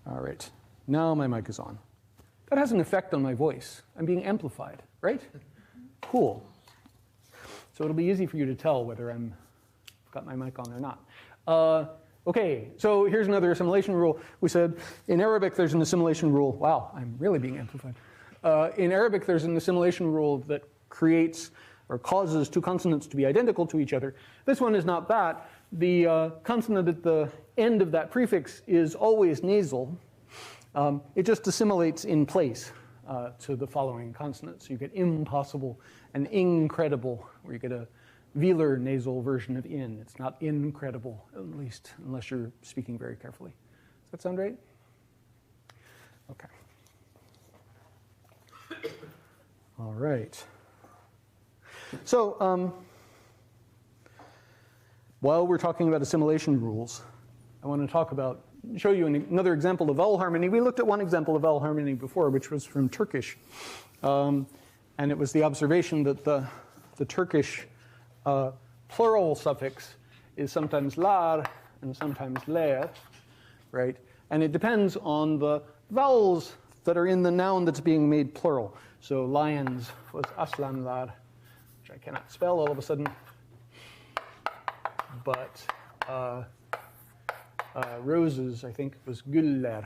All right, now my mic is on. That has an effect on my voice. I'm being amplified, right? Cool. So it'll be easy for you to tell whether I've got my mic on or not. Okay, so here's another assimilation rule. We said in Arabic there's an assimilation rule. Wow, I'm really being amplified. In Arabic there's an assimilation rule that creates or causes two consonants to be identical to each other. This one is not that. The consonant at the end of that prefix is always nasal. It just assimilates in place to the following consonants. So you get impossible and incredible, where you get a velar nasal version of in. It's not incredible, at least, unless you're speaking very carefully. Does that sound right? Okay. All right. So while we're talking about assimilation rules, I want to show you another example of vowel harmony. We looked at one example of vowel harmony before, which was from Turkish. And it was the observation that the Turkish plural suffix is sometimes lar and sometimes ler, right? And it depends on the vowels that are in the noun that's being made plural. So lions was aslanlar, which I cannot spell all of a sudden. But roses, I think, was güller.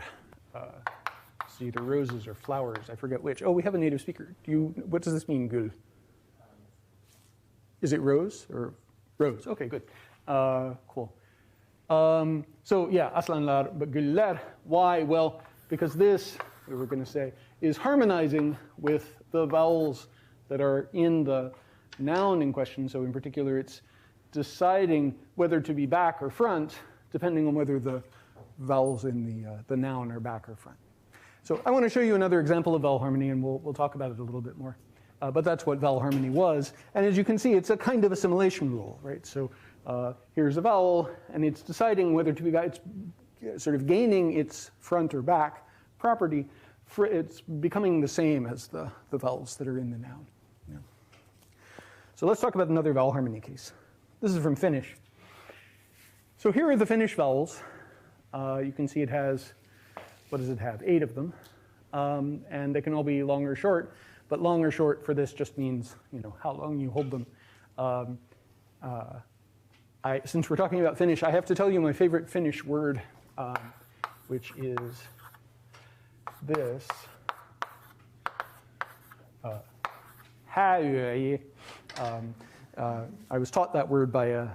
It's either roses or flowers. I forget which. Oh, we have a native speaker. What does this mean, gül? Is it rose or rose? Okay, good. Cool. So yeah, aslanlar, but güller. Why? Well, because this, we were going to say, is harmonizing with the vowels that are in the noun in question. So in particular, it's deciding whether to be back or front, depending on whether the vowels in the noun are back or front. So I want to show you another example of vowel harmony, and we'll talk about it a little bit more. But that's what vowel harmony was. And as you can see, it's a kind of assimilation rule, right? So here's a vowel, and it's deciding whether to be back. It's sort of gaining its front or back property. It's becoming the same as the vowels that are in the noun. Yeah. So let's talk about another vowel harmony case. This is from Finnish. So here are the Finnish vowels. You can see it has, what does it have? 8 of them. And they can all be long or short. But long or short for this just means, how long you hold them. Since we're talking about Finnish, I have to tell you my favorite Finnish word, which is this. Häyöi. I was taught that word by a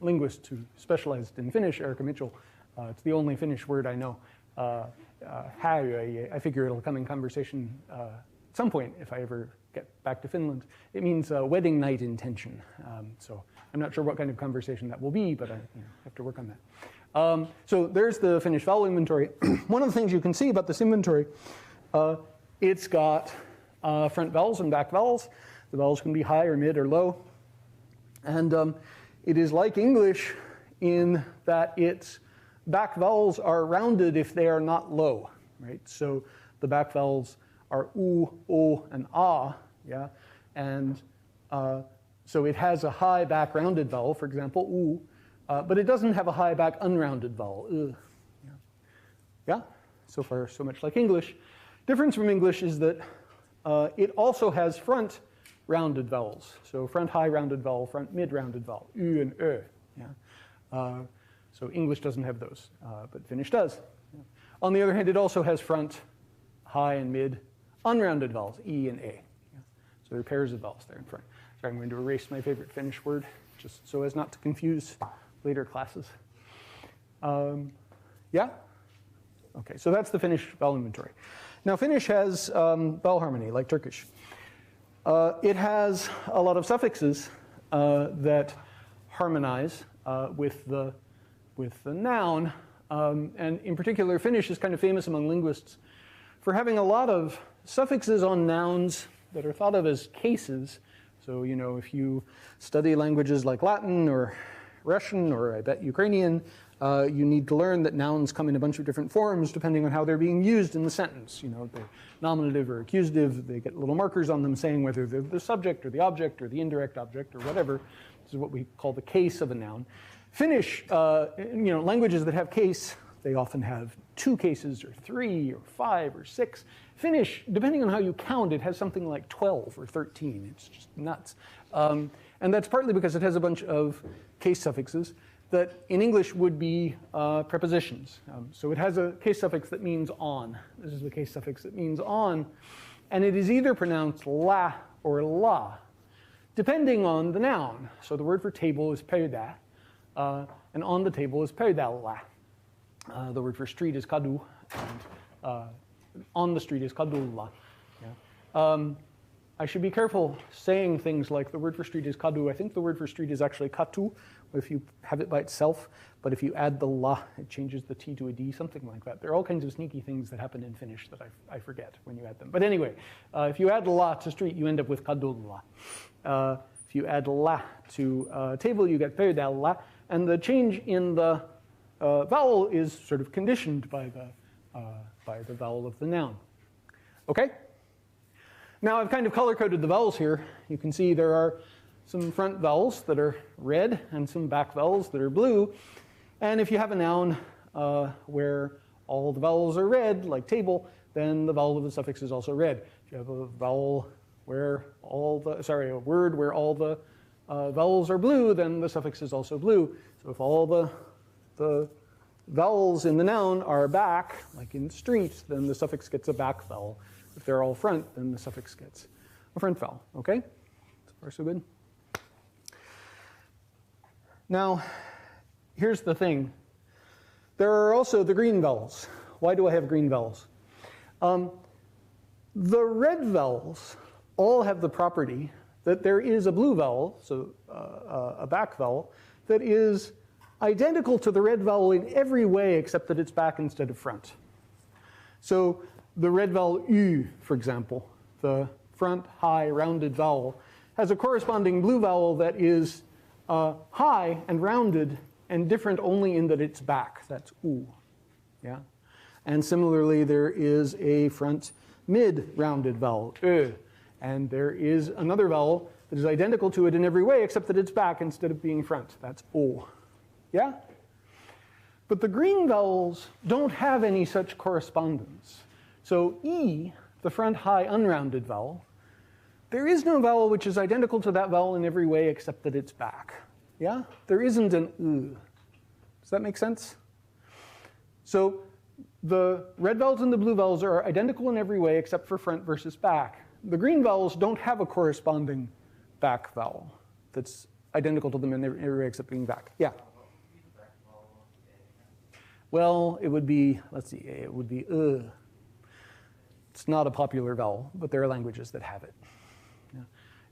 linguist who specialized in Finnish, Erica Mitchell. It's the only Finnish word I know. Häyöi. I figure it'll come in conversation at some point if I ever get back to Finland. It means wedding night intention. So I'm not sure what kind of conversation that will be, but I have to work on that. So there's the Finnish vowel inventory. One of the things you can see about this inventory, it's got front vowels and back vowels. The vowels can be high or mid or low. And it is like English in that its back vowels are rounded if they are not low, right? So the back vowels are u, o, and a, yeah? And so it has a high back rounded vowel, for example, u, but it doesn't have a high back unrounded vowel, yeah? So far, so much like English. Difference from English is that it also has front rounded vowels. So front high rounded vowel, front mid rounded vowel, u and ö, yeah? So English doesn't have those, but Finnish does. Yeah. On the other hand, it also has front, high, and mid unrounded vowels, e and a. Yeah. So there are pairs of vowels there in front. So I'm going to erase my favorite Finnish word, just so as not to confuse later classes. Yeah? Okay, so that's the Finnish vowel inventory. Now Finnish has vowel harmony, like Turkish. It has a lot of suffixes that harmonize with the noun, and in particular, Finnish is kind of famous among linguists for having a lot of suffixes on nouns that are thought of as cases. So, if you study languages like Latin or Russian or I bet Ukrainian, you need to learn that nouns come in a bunch of different forms depending on how they're being used in the sentence. They're nominative or accusative. They get little markers on them saying whether they're the subject or the object or the indirect object or whatever. This is what we call the case of a noun. Finnish, languages that have case They often have 2 cases, or 3, or 5, or 6. Finnish, depending on how you count, it has something like 12 or 13. It's just nuts. And that's partly because it has a bunch of case suffixes that in English would be prepositions. So it has a case suffix that means on. This is the case suffix that means on. And it is either pronounced la or la, depending on the noun. So the word for table is pöytä, and on the table is pöydällä. The word for street is kadu, and on the street is kadulla. Yeah. I should be careful saying things like the word for street is kadu. I think the word for street is actually katu if you have it by itself, but if you add the la, it changes the T to a D, something like that. There are all kinds of sneaky things that happen in Finnish that I forget when you add them. But anyway, if you add la to street, you end up with kadulla. If you add la to table, you get pöydällä, and the change in the vowel is sort of conditioned by the vowel of the noun. Okay? Now I've kind of color-coded the vowels here. You can see there are some front vowels that are red and some back vowels that are blue. And if you have a noun where all the vowels are red, like table, then the vowel of the suffix is also red. If you have a vowel where a word where all the vowels are blue, then the suffix is also blue. So if all the vowels in the noun are back, like in street, then the suffix gets a back vowel. If they're all front, then the suffix gets a front vowel. Okay? So far, so good. Now, here's the thing. There are also the green vowels. Why do I have green vowels? The red vowels all have the property that there is a blue vowel, so a back vowel, that is identical to the red vowel in every way except that it's back instead of front. So the red vowel U, for example, the front, high, rounded vowel, has a corresponding blue vowel that is high and rounded and different only in that it's back. That's U. Yeah? And similarly, there is a front mid-rounded vowel, Ö. And there is another vowel that is identical to it in every way except that it's back instead of being front. That's O. Yeah? But the green vowels don't have any such correspondence. So E, the front high unrounded vowel, there is no vowel which is identical to that vowel in every way except that it's back. Yeah? There isn't an U. Does that make sense? So the red vowels and the blue vowels are identical in every way except for front versus back. The green vowels don't have a corresponding back vowel that's identical to them in every way except being back. Yeah? Well, it would be, let's see, it would be It's not a popular vowel, but there are languages that have it. Yeah.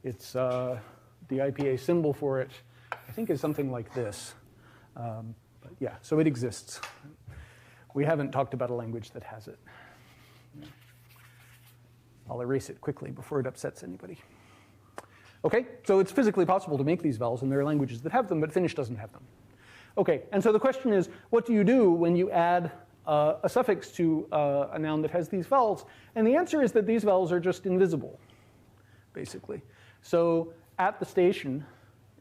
It's the IPA symbol for it, I think, is something like this. But yeah, so it exists. We haven't talked about a language that has it. Yeah. I'll erase it quickly before it upsets anybody. Okay, so it's physically possible to make these vowels, and there are languages that have them, but Finnish doesn't have them. Okay, and so the question is, what do you do when you add a suffix to a noun that has these vowels? And the answer is that these vowels are just invisible, basically. So at the station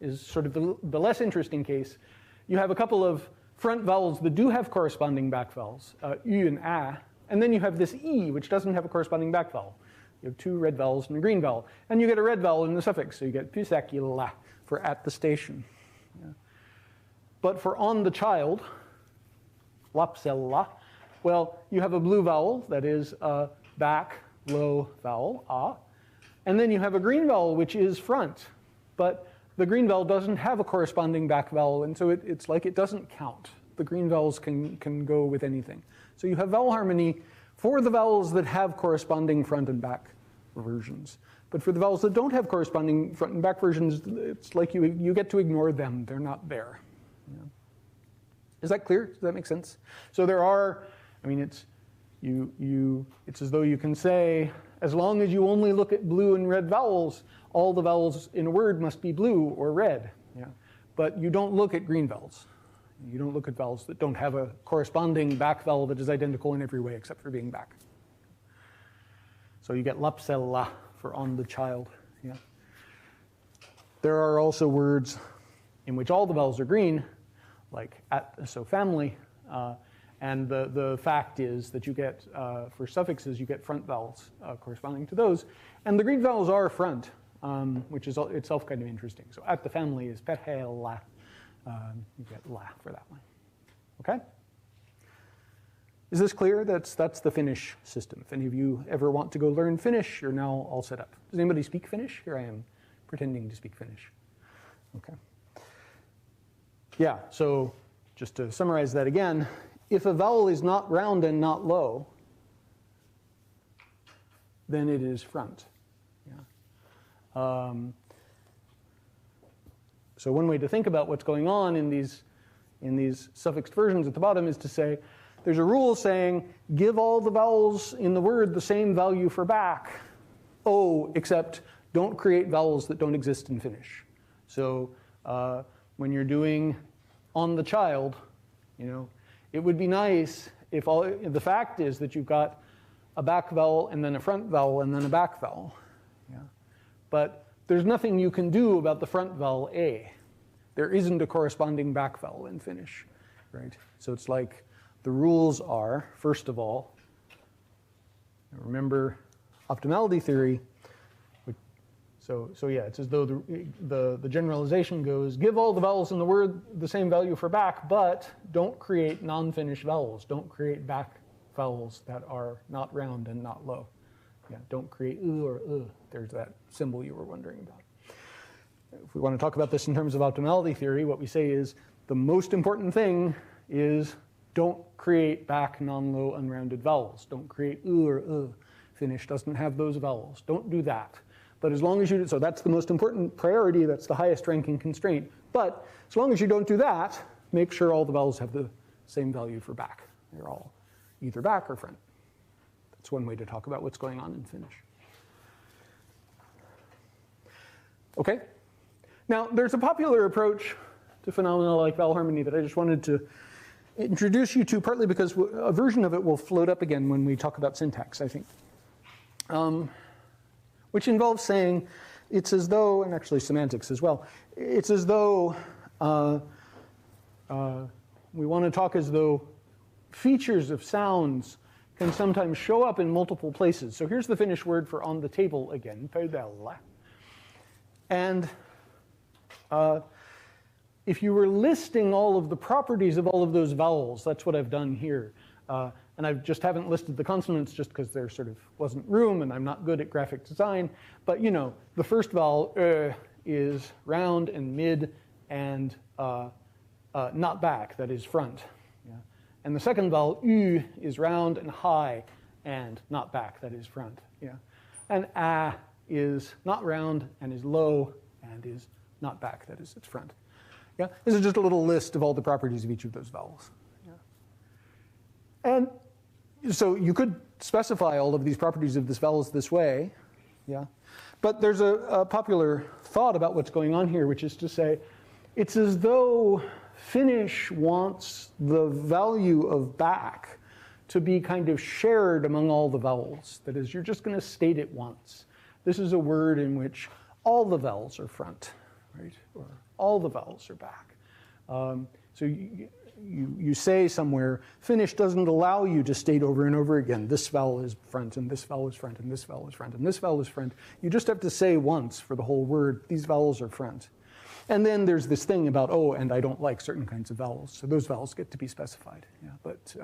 is sort of the less interesting case. You have a couple of front vowels that do have corresponding back vowels, U and A, and then you have this E, which doesn't have a corresponding back vowel. You have 2 red vowels and a green vowel. And you get a red vowel in the suffix, so you get pysäkillä for at the station. Yeah. But for on the child, lapsella, well, you have a blue vowel that is a back, low vowel, a, and then you have a green vowel which is front, but the green vowel doesn't have a corresponding back vowel, and so it's like it doesn't count. The green vowels can go with anything. So you have vowel harmony for the vowels that have corresponding front and back versions. But for the vowels that don't have corresponding front and back versions, it's like you get to ignore them. They're not there. Yeah. Is that clear? Does that make sense? So there are, I mean, it's as though you can say, as long as you only look at blue and red vowels, all the vowels in a word must be blue or red. Yeah. But you don't look at green vowels. You don't look at vowels that don't have a corresponding back vowel that is identical in every way except for being back. So you get lapsella for on the child. Yeah. There are also words in which all the vowels are green, like at, so family, And the fact is that you get, for suffixes, you get front vowels corresponding to those. And the Greek vowels are front, which is itself kind of interesting. So at the family is perhela. You get la for that one. Okay? Is this clear? That's the Finnish system. If any of you ever want to go learn Finnish, you're now all set up. Does anybody speak Finnish? Here I am pretending to speak Finnish. Okay. Yeah, so just to summarize that again, if a vowel is not round and not low, then it is front. Yeah. So one way to think about what's going on in these suffixed versions at the bottom is to say, there's a rule saying, give all the vowels in the word the same value for back. Oh, except don't create vowels that don't exist in Finnish. So when you're doing on the child, it would be nice if the fact is that you've got a back vowel and then a front vowel and then a back vowel. Yeah. But there's nothing you can do about the front vowel A. There isn't a corresponding back vowel in Finnish, right? So it's like the rules are, first of all, remember optimality theory. So yeah, it's as though the generalization goes, give all the vowels in the word the same value for back, but don't create non-Finnish vowels. Don't create back vowels that are not round and not low. Yeah, don't create or There's that symbol you were wondering about. If we want to talk about this in terms of optimality theory, what we say is the most important thing is don't create back non-low unrounded vowels. Don't create or Finnish doesn't have those vowels. Don't do that. But as long as you do, so that's the most important priority, that's the highest ranking constraint. But as long as you don't do that, make sure all the vowels have the same value for back. They're all either back or front. That's one way to talk about what's going on in Finnish. Okay. Now, there's a popular approach to phenomena like vowel harmony that I just wanted to introduce you to, partly because a version of it will float up again when we talk about syntax, I think. Which involves saying it's as though, and actually semantics as well, it's as though we want to talk as though features of sounds can sometimes show up in multiple places. So here's the Finnish word for on the table again, pöydällä. And if you were listing all of the properties of all of those vowels, that's what I've done here. And I just haven't listed the consonants just because there sort of wasn't room and I'm not good at graphic design. But the first vowel is round and mid and not back, that is front. Yeah. And the second vowel, ü, is round and high and not back, that is front. Yeah. And a is not round and is low and is not back, that is its front. Yeah. This is just a little list of all the properties of each of those vowels. Yeah. And so you could specify all of these properties of this vowels this way. Yeah. But there's a popular thought about what's going on here, which is to say, it's as though Finnish wants the value of back to be kind of shared among all the vowels. That is, you're just going to state it once. This is a word in which all the vowels are front, right? Or all the vowels are back. So you say somewhere, Finnish doesn't allow you to state over and over again, this vowel is front, and this vowel is front, and this vowel is front, and this vowel is front. You just have to say once for the whole word, these vowels are front. And then there's this thing about, oh, and I don't like certain kinds of vowels. So those vowels get to be specified. Yeah, but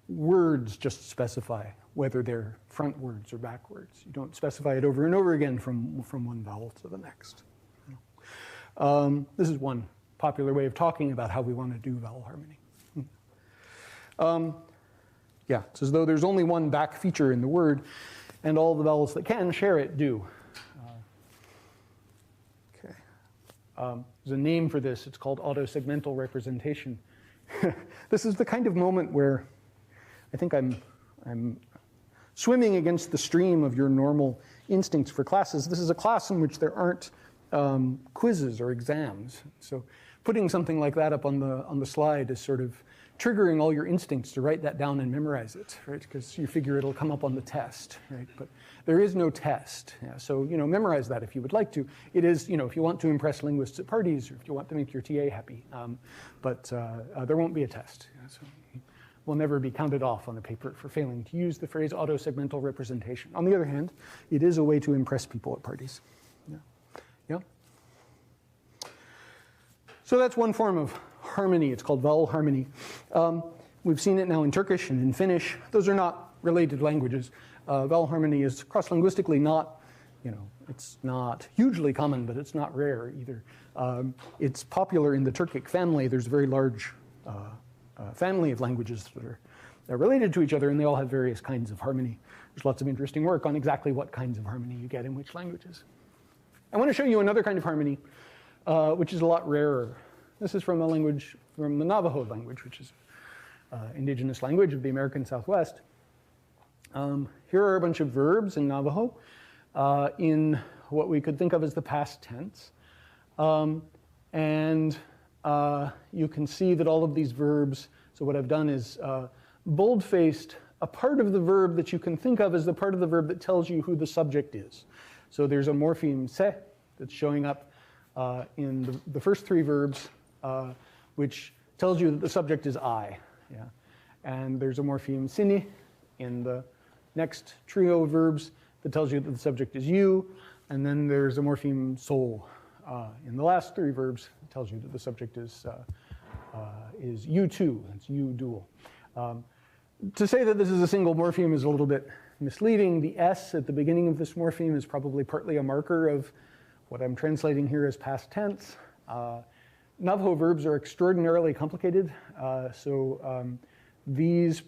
words just specify whether they're front words or back words. You don't specify it over and over again from one vowel to the next. This is one popular way of talking about how we want to do vowel harmony. Yeah, it's as though there's only one back feature in the word, and all the vowels that can share it do. There's a name for this. It's called autosegmental representation. This is the kind of moment where I think I'm swimming against the stream of your normal instincts for classes. This is a class in which there aren't quizzes or exams. So putting something like that up on the slide is sort of triggering all your instincts to write that down and memorize it, right? Because you figure it'll come up on the test, right? But there is no test. Yeah, so, memorize that if you would like to. It is, if you want to impress linguists at parties or if you want to make your TA happy. But there won't be a test. Yeah, so will never be counted off on the paper for failing to use the phrase autosegmental representation. On the other hand, it is a way to impress people at parties. Yeah. Yeah. So that's one form of harmony. It's called vowel harmony. We've seen it now in Turkish and in Finnish. Those are not related languages. Vowel harmony is cross-linguistically not, it's not hugely common, but it's not rare either. It's popular in the Turkic family. There's a very large family of languages that are related to each other, and they all have various kinds of harmony. There's lots of interesting work on exactly what kinds of harmony you get in which languages. I want to show you another kind of harmony, which is a lot rarer. This is from a language, from the Navajo language, which is indigenous language of the American Southwest. Here are a bunch of verbs in Navajo in what we could think of as the past tense. You can see that all of these verbs, so what I've done is bold-faced a part of the verb that you can think of as the part of the verb that tells you who the subject is. So there's a morpheme se that's showing up in the first three verbs, which tells you that the subject is I. Yeah. And there's a morpheme sini in the next trio of verbs that tells you that the subject is you. And then there's a morpheme sol in the last three verbs that tells you that the subject is you too. It's you dual. To say that this is a single morpheme is a little bit misleading. The S at the beginning of this morpheme is probably partly a marker of what I'm translating here as past tense. Navajo verbs are extraordinarily complicated. These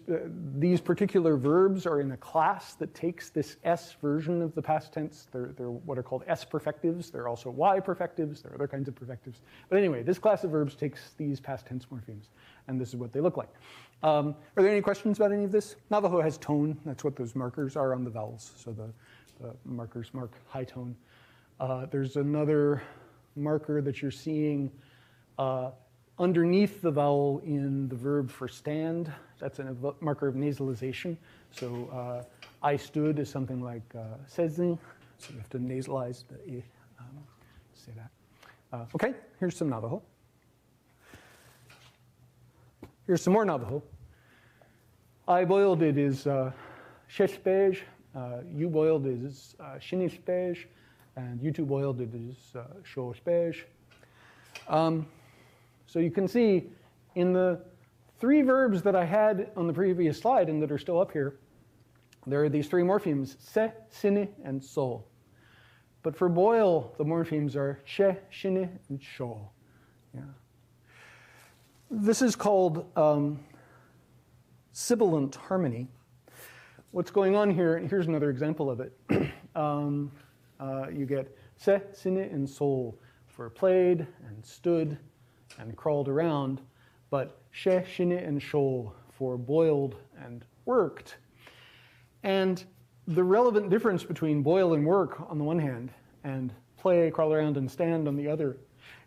particular verbs are in a class that takes this S version of the past tense. They're what are called S perfectives. They're also Y perfectives. There are other kinds of perfectives. But anyway, this class of verbs takes these past tense morphemes, and this is what they look like. Are there any questions about any of this? Navajo has tone. That's what those markers are on the vowels. So the markers mark high tone. There's another marker that you're seeing underneath the vowel in the verb for stand. That's a marker of nasalization. So I stood is something like sezin. So you have to nasalize the e. Say that. Okay, here's some Navajo. Here's some more Navajo. I boiled it is sheshpej. You boiled it is shinishpej. And you two boiled it is shoshpej. So you can see in the three verbs that I had on the previous slide and that are still up here, there are these three morphemes, se, sine, and sol. But for boil, the morphemes are she, shine, and sho. Yeah. This is called Sibilant Harmony. What's going on here, and here's another example of it. You get se, sine, and sol for played and stood and crawled around, but she, shine, and shol for boiled and worked. And the relevant difference between boil and work on the one hand and play, crawl around, and stand on the other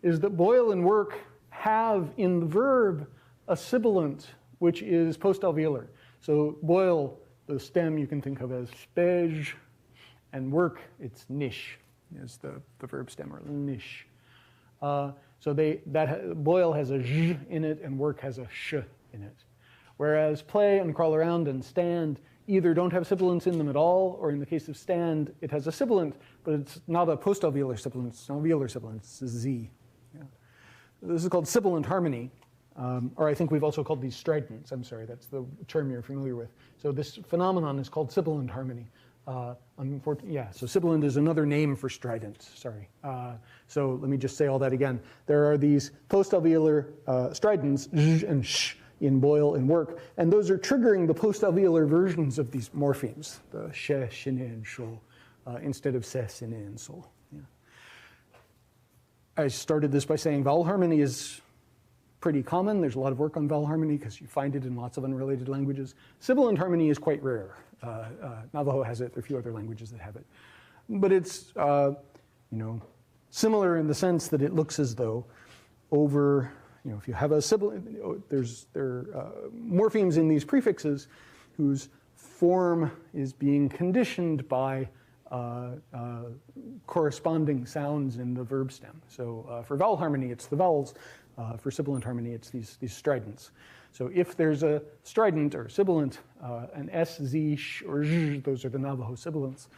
is that boil and work have in the verb a sibilant, which is post-alveolar. So boil, the stem you can think of as spej, and work, it's nish, is the verb stem, or nish. So boil has a zh in it and work has a sh in it. Whereas play and crawl around and stand either don't have sibilants in them at all, or in the case of stand, it has a sibilant, but it's not a post-alveolar sibilant, it's an alveolar sibilant, it's a z. Yeah. This is called Sibilant Harmony, or I think we've also called these stridents. I'm sorry, that's the term you're familiar with. So this phenomenon is called Sibilant Harmony. So sibilant is another name for strident, sorry. So let me just say all that again. There are these post-alveolar stridents, zh and sh, in boil and work, and those are triggering the post-alveolar versions of these morphemes, the she, shine, and shol, instead of se, sine, and sol. Yeah. I started this by saying vowel harmony is pretty common. There's a lot of work on vowel harmony because you find it in lots of unrelated languages. Sibilant harmony is quite rare. Navajo has it. There are a few other languages that have it. But it's similar in the sense that it looks as though over if you have a sibilant, there are morphemes in these prefixes whose form is being conditioned by corresponding sounds in the verb stem. So for vowel harmony, it's the vowels. For sibilant harmony, it's these stridents. So if there's a strident or sibilant, an S, Z, sh, or zh, those are the Navajo sibilants,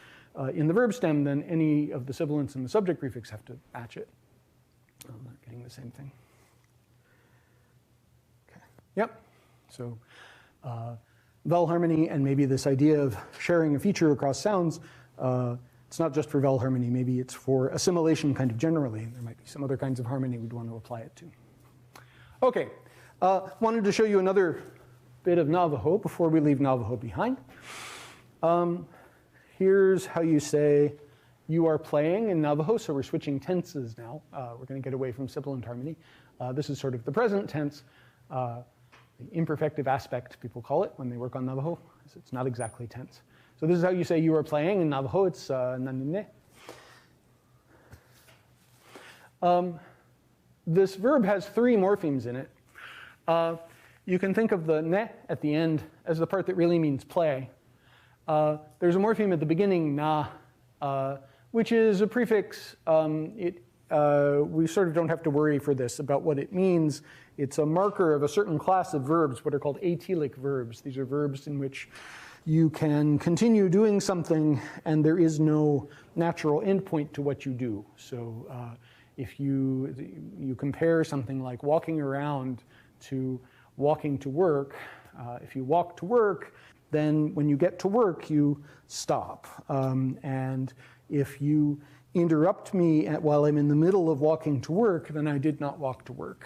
in the verb stem, then any of the sibilants in the subject prefix have to match it. I'm not getting the same thing. Okay. Yep. So vowel harmony and maybe this idea of sharing a feature across sounds, it's not just for vowel harmony. Maybe it's for assimilation kind of generally. There might be some other kinds of harmony we'd want to apply it to. Okay. Wanted to show you another bit of Navajo before we leave Navajo behind. Here's how you say you are playing in Navajo. So we're switching tenses now. We're going to get away from sibilant harmony. This is sort of the present tense, the imperfective aspect, people call it when they work on Navajo. It's not exactly tense. So this is how you say you are playing in Navajo. It's nanine. This verb has 3 morphemes in it. You can think of the ne at the end as the part that really means play. There's a morpheme at the beginning, na, which is a prefix. We sort of don't have to worry for this about what it means. It's a marker of a certain class of verbs, what are called atelic verbs. These are verbs in which you can continue doing something and there is no natural endpoint to what you do. So if you compare something like walking around to walking to work, if you walk to work, then when you get to work, you stop. And if you interrupt me while I'm in the middle of walking to work, then I did not walk to work.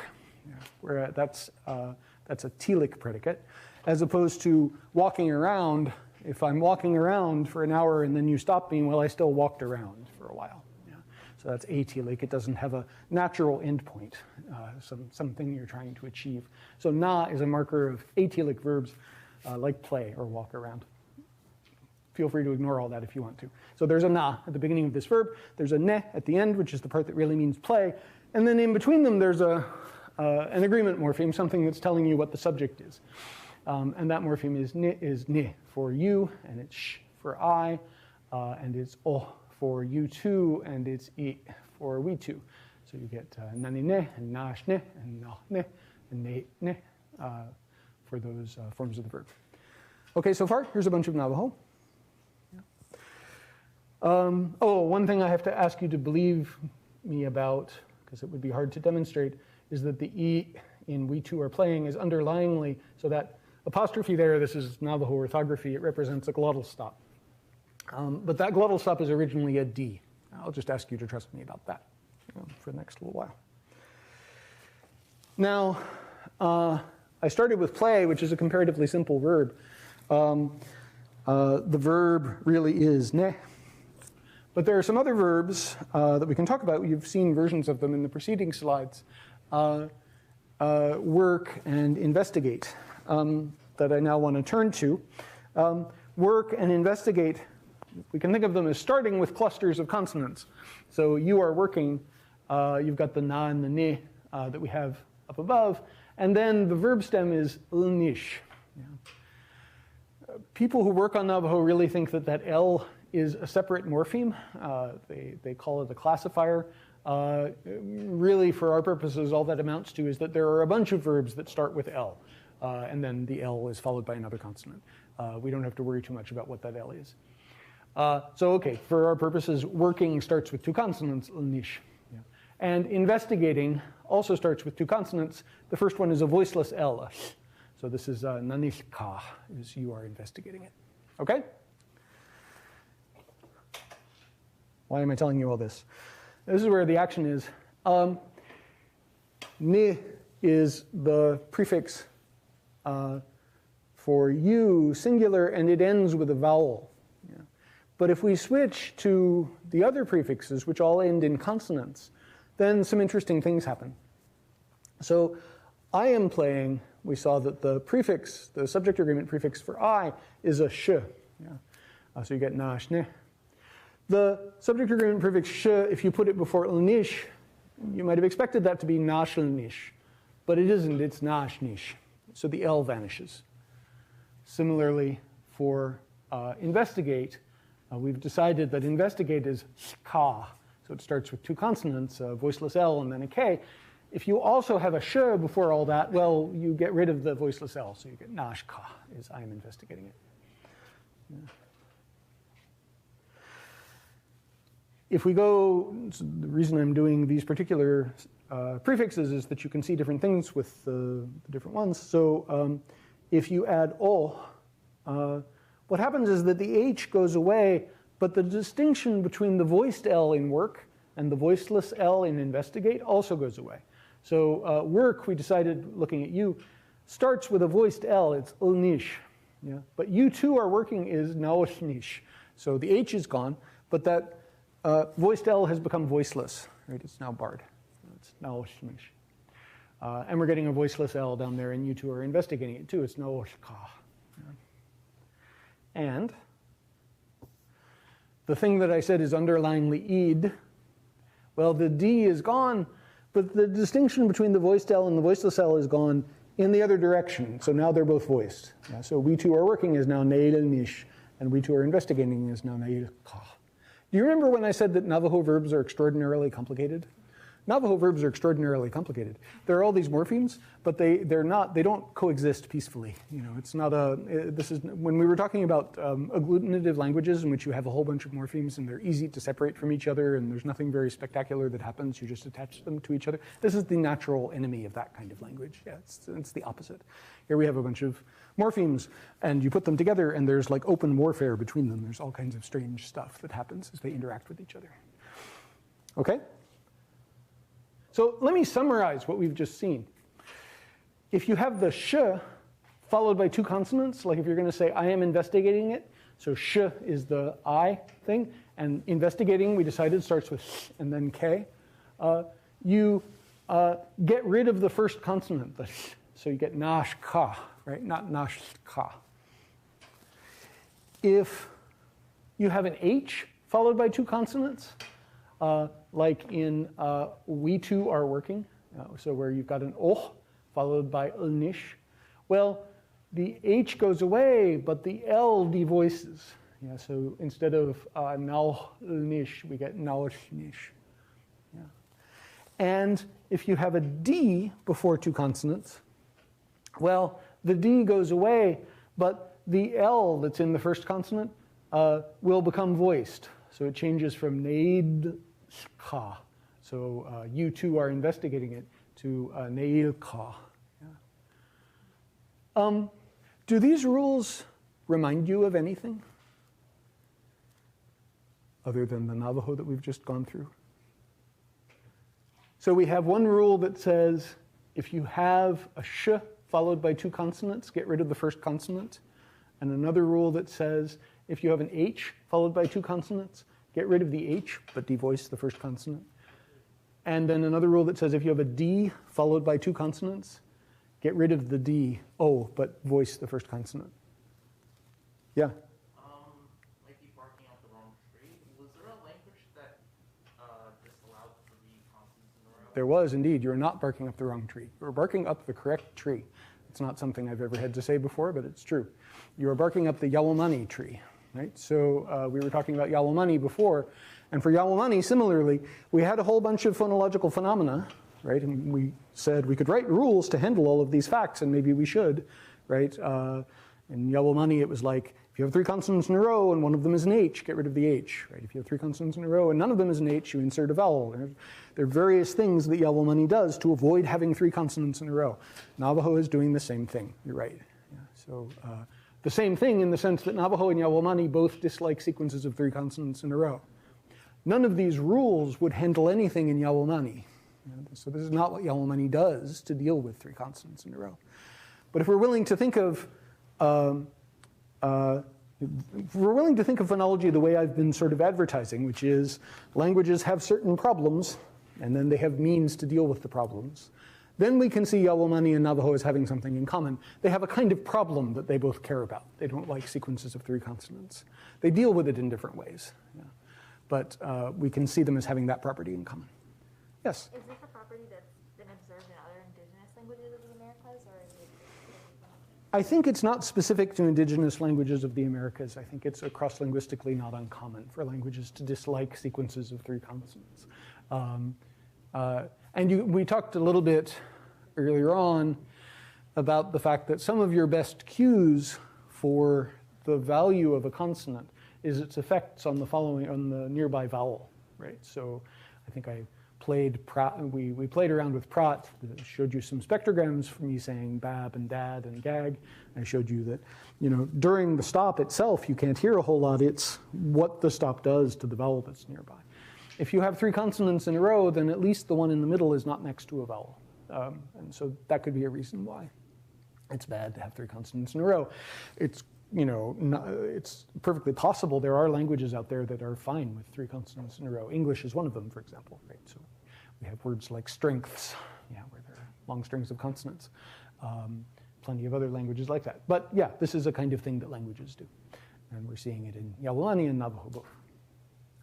Yeah. Where that's a telic predicate, as opposed to walking around. If I'm walking around for an hour and then you stop me, well, I still walked around for a while. Yeah. So that's atelic. It doesn't have a natural endpoint, something you're trying to achieve. So na is a marker of atelic verbs like play or walk around. Feel free to ignore all that if you want to. So there's a na at the beginning of this verb. There's a ne at the end, which is the part that really means play. And then in between them, there's an agreement morpheme, something that's telling you what the subject is. And that morpheme is ne for you, and it's sh for I, and it's o for you too, and it's I for we too. So you get nani ne, and nash ne, and nah ne, and ne ne for those forms of the verb. Okay, so far, here's a bunch of Navajo. One thing I have to ask you to believe me about, because it would be hard to demonstrate, is that the E in we two are playing is underlyingly, so that apostrophe there, this is Navajo orthography, it represents a glottal stop. But that glottal stop is originally a D. I'll just ask you to trust me about that for the next little while. Now, I started with play, which is a comparatively simple verb. The verb really is ne. But there are some other verbs that we can talk about. You've seen versions of them in the preceding slides. Work and investigate that I now want to turn to. Work and investigate, we can think of them as starting with clusters of consonants. So you are working, you've got the na and the ne that we have up above. And then the verb stem is lnish. People who work on Navajo really think that that L is a separate morpheme. They call it a classifier. Really, for our purposes, all that amounts to is that there are a bunch of verbs that start with L, and then the L is followed by another consonant. We don't have to worry too much about what that L is. So, okay, for our purposes, working starts with 2 consonants, lnish. Yeah. And investigating also starts with 2 consonants. The first one is a voiceless L. So this is nanishka, is you are investigating it. Okay? Why am I telling you all this? This is where the action is. Ni is the prefix for you, singular, and it ends with a vowel. Yeah. But if we switch to the other prefixes, which all end in consonants, then some interesting things happen. So I am playing, we saw that the prefix, the subject agreement prefix for I is a sh. Yeah. So you get na, shne. The subject agreement prefix sh, if you put it before lnish, you might have expected that to be nashlnish. but it isn't, it's nash nish. So the L vanishes. Similarly, for investigate, we've decided that investigate is ka. So it starts with two consonants, a voiceless L and then a K. If you also have a sh before all that, well, you get rid of the voiceless L. So you get nash ka, is I am investigating it. Yeah. If we go, so the reason I'm doing these particular prefixes is that you can see different things with the different ones. So if you add o, what happens is that the H goes away, but the distinction between the voiced L in work and the voiceless L in investigate also goes away. So work, we decided, looking at you, starts with a voiced L. It's ulnish. Yeah? But you too are working is naoshnish. So the H is gone, but that voiced L has become voiceless. Right? It's now barred. It's naoshnish. And we're getting a voiceless L down there, and you two are investigating it too. It's naoshka. And the thing that I said is underline li'id. Well, the D is gone, but the distinction between the voiced L and the voiceless L is gone in the other direction. So now they're both voiced. Yeah, so we two are working is now neil nish, and we two are investigating is now neil ka. Do you remember when I said that Navajo verbs are extraordinarily complicated? Navajo verbs are extraordinarily complicated. There are all these morphemes, but they don't coexist peacefully. You know, it's not when we were talking about agglutinative languages in which you have a whole bunch of morphemes and they're easy to separate from each other and there's nothing very spectacular that happens, you just attach them to each other. This is the natural enemy of that kind of language. Yeah, it's the opposite. Here we have a bunch of morphemes and you put them together and there's like open warfare between them. There's all kinds of strange stuff that happens as they interact with each other. Okay? So let me summarize what we've just seen. If you have the sh followed by two consonants, like if you're going to say, I am investigating it, so sh is the I thing, and investigating, we decided, starts with sh and then k, you get rid of the first consonant, the sh, so you get nash ka, right? Not nash ka. If you have an H followed by two consonants, like in we two are working, so where you've got an oh followed by ulnish. Well, the H goes away, but the L devoices. Yeah, so instead of now ulnish, we get naoshnish. Yeah. And if you have a D before two consonants, well, the D goes away, but the L that's in the first consonant will become voiced. So it changes from naid ka. So you two are investigating it to neil ka. Yeah. Do these rules remind you of anything other than the Navajo that we've just gone through? So we have one rule that says if you have a sh followed by two consonants, get rid of the first consonant. And another rule that says if you have an H followed by two consonants, get rid of the H, but devoice the first consonant. And then another rule that says if you have a D followed by two consonants, get rid of the D, O, but voice the first consonant. Yeah? Like you barking out the wrong tree. Was there a language that disallowed 3 consonants in a row? There was indeed. You're not barking up the wrong tree. You're barking up the correct tree. It's not something I've ever had to say before, but it's true. You're barking up the Yawamani tree. Right? So we were talking about Yawamani before, and for Yawamani, similarly, we had a whole bunch of phonological phenomena, right? And we said we could write rules to handle all of these facts, and maybe we should, right? In Yawamani, it was like, if you have 3 consonants in a row and one of them is an H, get rid of the H, right? If you have 3 consonants in a row and none of them is an H, you insert a vowel. There are various things that Yawamani does to avoid having 3 consonants in a row. Navajo is doing the same thing, you're right. Yeah, so. The same thing in the sense that Navajo and Yawamani both dislike sequences of 3 consonants in a row. None of these rules would handle anything in Yawamani. So this is not what Yawamani does to deal with 3 consonants in a row. But if we're willing to think of phonology the way I've been sort of advertising, which is languages have certain problems, and then they have means to deal with the problems, then we can see Yawamani and Navajo as having something in common. They have a kind of problem that they both care about. They don't like sequences of 3 consonants. They deal with it in different ways. Yeah. But we can see them as having that property in common. Yes? Is this a property that's been observed in other indigenous languages of the Americas, or is it? I think it's not specific to indigenous languages of the Americas. I think it's across linguistically not uncommon for languages to dislike sequences of 3 consonants. We talked a little bit earlier on about the fact that some of your best cues for the value of a consonant is its effects on the nearby vowel, right? So I think we played around with Prat. I showed you some spectrograms for me saying bab and dad and gag. I showed you that, during the stop itself, you can't hear a whole lot. It's what the stop does to the vowel that's nearby. If you have 3 consonants in a row, then at least the one in the middle is not next to a vowel. And so that could be a reason why it's bad to have 3 consonants in a row. It's perfectly possible there are languages out there that are fine with 3 consonants in a row. English is one of them, for example, right? So we have words like strengths, where there are long strings of consonants. Plenty of other languages like that. But yeah, this is a kind of thing that languages do. And we're seeing it in Yaulani and Navajo both.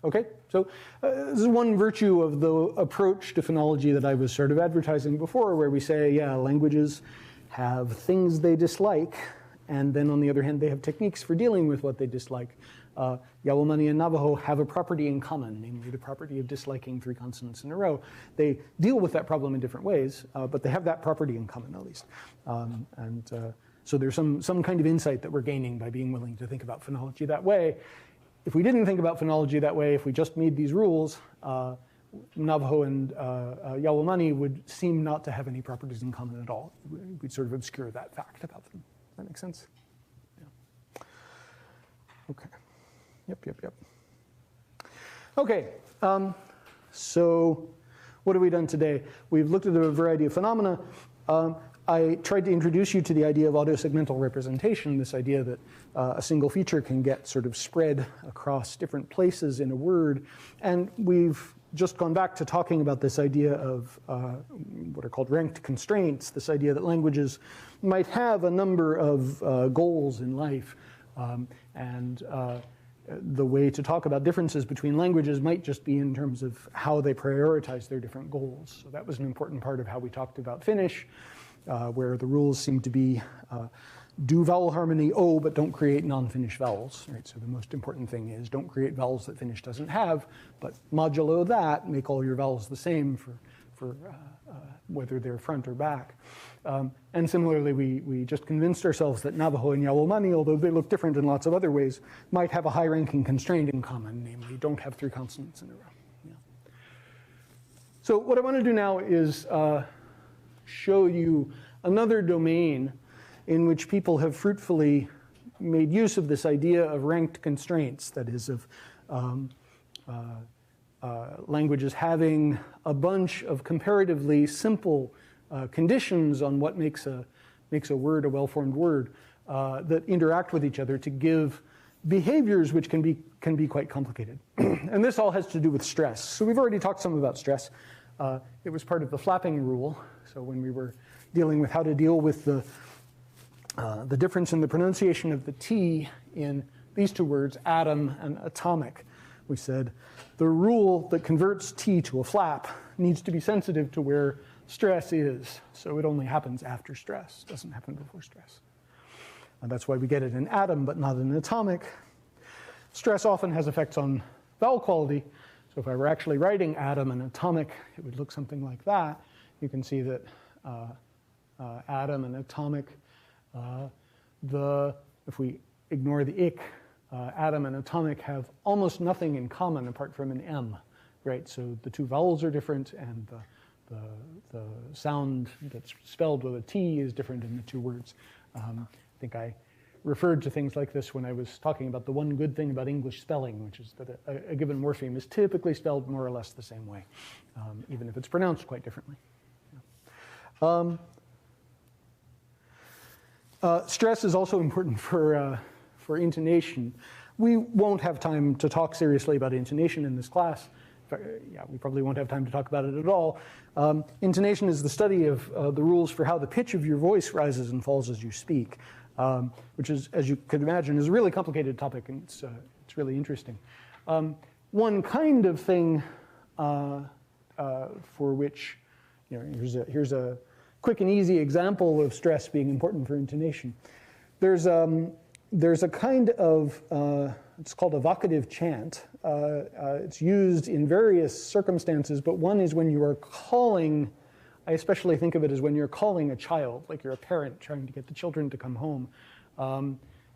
Okay, so this is one virtue of the approach to phonology that I was sort of advertising before, where we say, languages have things they dislike, and then on the other hand, they have techniques for dealing with what they dislike. Yaulani and Navajo have a property in common, namely the property of disliking 3 consonants in a row. They deal with that problem in different ways, but they have that property in common at least. So there's some kind of insight that we're gaining by being willing to think about phonology that way. If we didn't think about phonology that way, if we just made these rules, Navajo and Yaulani would seem not to have any properties in common at all. We'd sort of obscure that fact about them. Does that make sense? Yeah. Okay. Yep. Okay, so what have we done today? We've looked at a variety of phenomena. I tried to introduce you to the idea of autosegmental representation, this idea that a single feature can get sort of spread across different places in a word. And we've just gone back to talking about this idea of what are called ranked constraints, this idea that languages might have a number of goals in life. The way to talk about differences between languages might just be in terms of how they prioritize their different goals. So that was an important part of how we talked about Finnish, where the rules seem to be do vowel harmony O, but don't create non-Finnish vowels. Right? So the most important thing is don't create vowels that Finnish doesn't have, but modulo that, make all your vowels the same for whether they're front or back. And similarly, we just convinced ourselves that Navajo and Yaulani, although they look different in lots of other ways, might have a high-ranking constraint in common, namely don't have 3 consonants in a row. Yeah. So what I want to do now is show you another domain in which people have fruitfully made use of this idea of ranked constraints, that is, of languages having a bunch of comparatively simple conditions on what makes a word a well-formed word that interact with each other to give behaviors which can be quite complicated. And this all has to do with stress. So we've already talked some about stress. It was part of the flapping rule. So when we were dealing with how to deal with the difference in the pronunciation of the T in these 2 words, atom and atomic, we said the rule that converts T to a flap needs to be sensitive to where stress is. So it only happens after stress. It doesn't happen before stress. And that's why we get it in atom, but not in atomic. Stress often has effects on vowel quality. So if I were actually writing atom and atomic, it would look something like that. You can see that atom and atomic, if we ignore the ick, atom and atomic have almost nothing in common apart from an M, right? So the 2 vowels are different, and the sound that's spelled with a T is different in the 2 words. I think I referred to things like this when I was talking about the one good thing about English spelling, which is that a given morpheme is typically spelled more or less the same way, even if it's pronounced quite differently. Stress is also important for intonation. We won't have time to talk seriously about intonation in this class. We probably won't have time to talk about it at all. Intonation is the study of the rules for how the pitch of your voice rises and falls as you speak, which is, as you can imagine, is a really complicated topic, and it's really interesting. One kind of thing for which, here's quick and easy example of stress being important for intonation. There's a kind of, it's called evocative chant. It's used in various circumstances, but one is when you are calling, I especially think of it as when you're calling a child, like you're a parent trying to get the children to come home.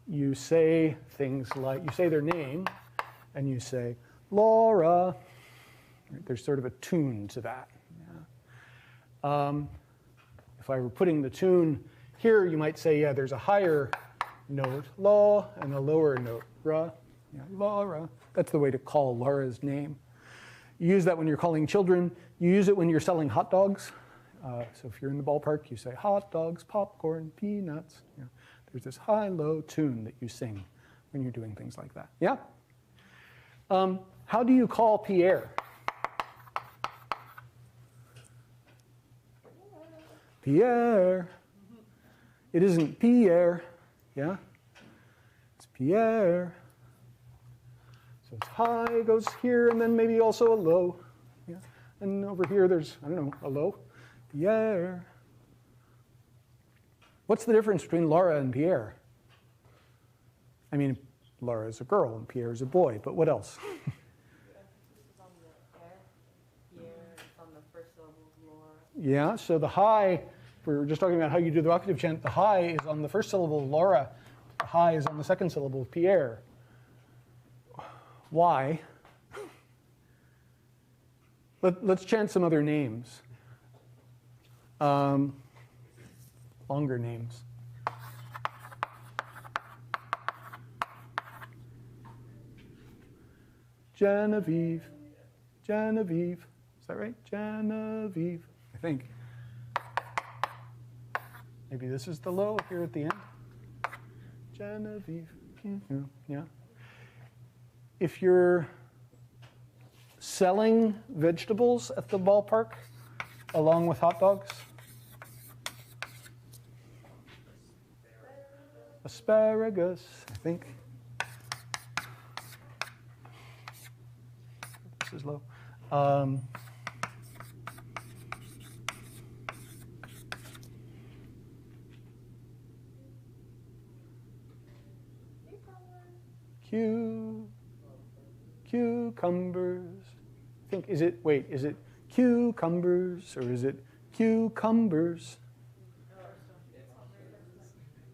You say things like, you say their name, and you say, Laura. There's sort of a tune to that. Yeah. If I were putting the tune here, you might say, yeah, there's a higher note, la, and a lower note, ra. Yeah, Laura. That's the way to call Laura's name. You use that when you're calling children. You use it when you're selling hot dogs. So if you're in the ballpark, you say hot dogs, popcorn, peanuts. Yeah. There's this high-low tune that you sing when you're doing things like that. Yeah? How do you call Pierre? Pierre. It isn't Pierre. Yeah? It's Pierre. So it's high, goes here, and then maybe also a low. Yeah? And over here there's, I don't know, a low. Pierre. What's the difference between Laura and Pierre? I mean, Laura is a girl and Pierre is a boy, but what else? Yeah, so the high, if we were just talking about how you do the octave chant, the high is on the first syllable of Laura, the high is on the second syllable of Pierre. Why? Let's chant some other names. Longer names. Genevieve. Genevieve. Is that right? Genevieve, I think. Maybe this is the low here at the end. Genevieve. Yeah. If you're selling vegetables at the ballpark along with hot dogs, asparagus, I think. This is low. Cucumbers. I think, is it cucumbers or is it cucumbers?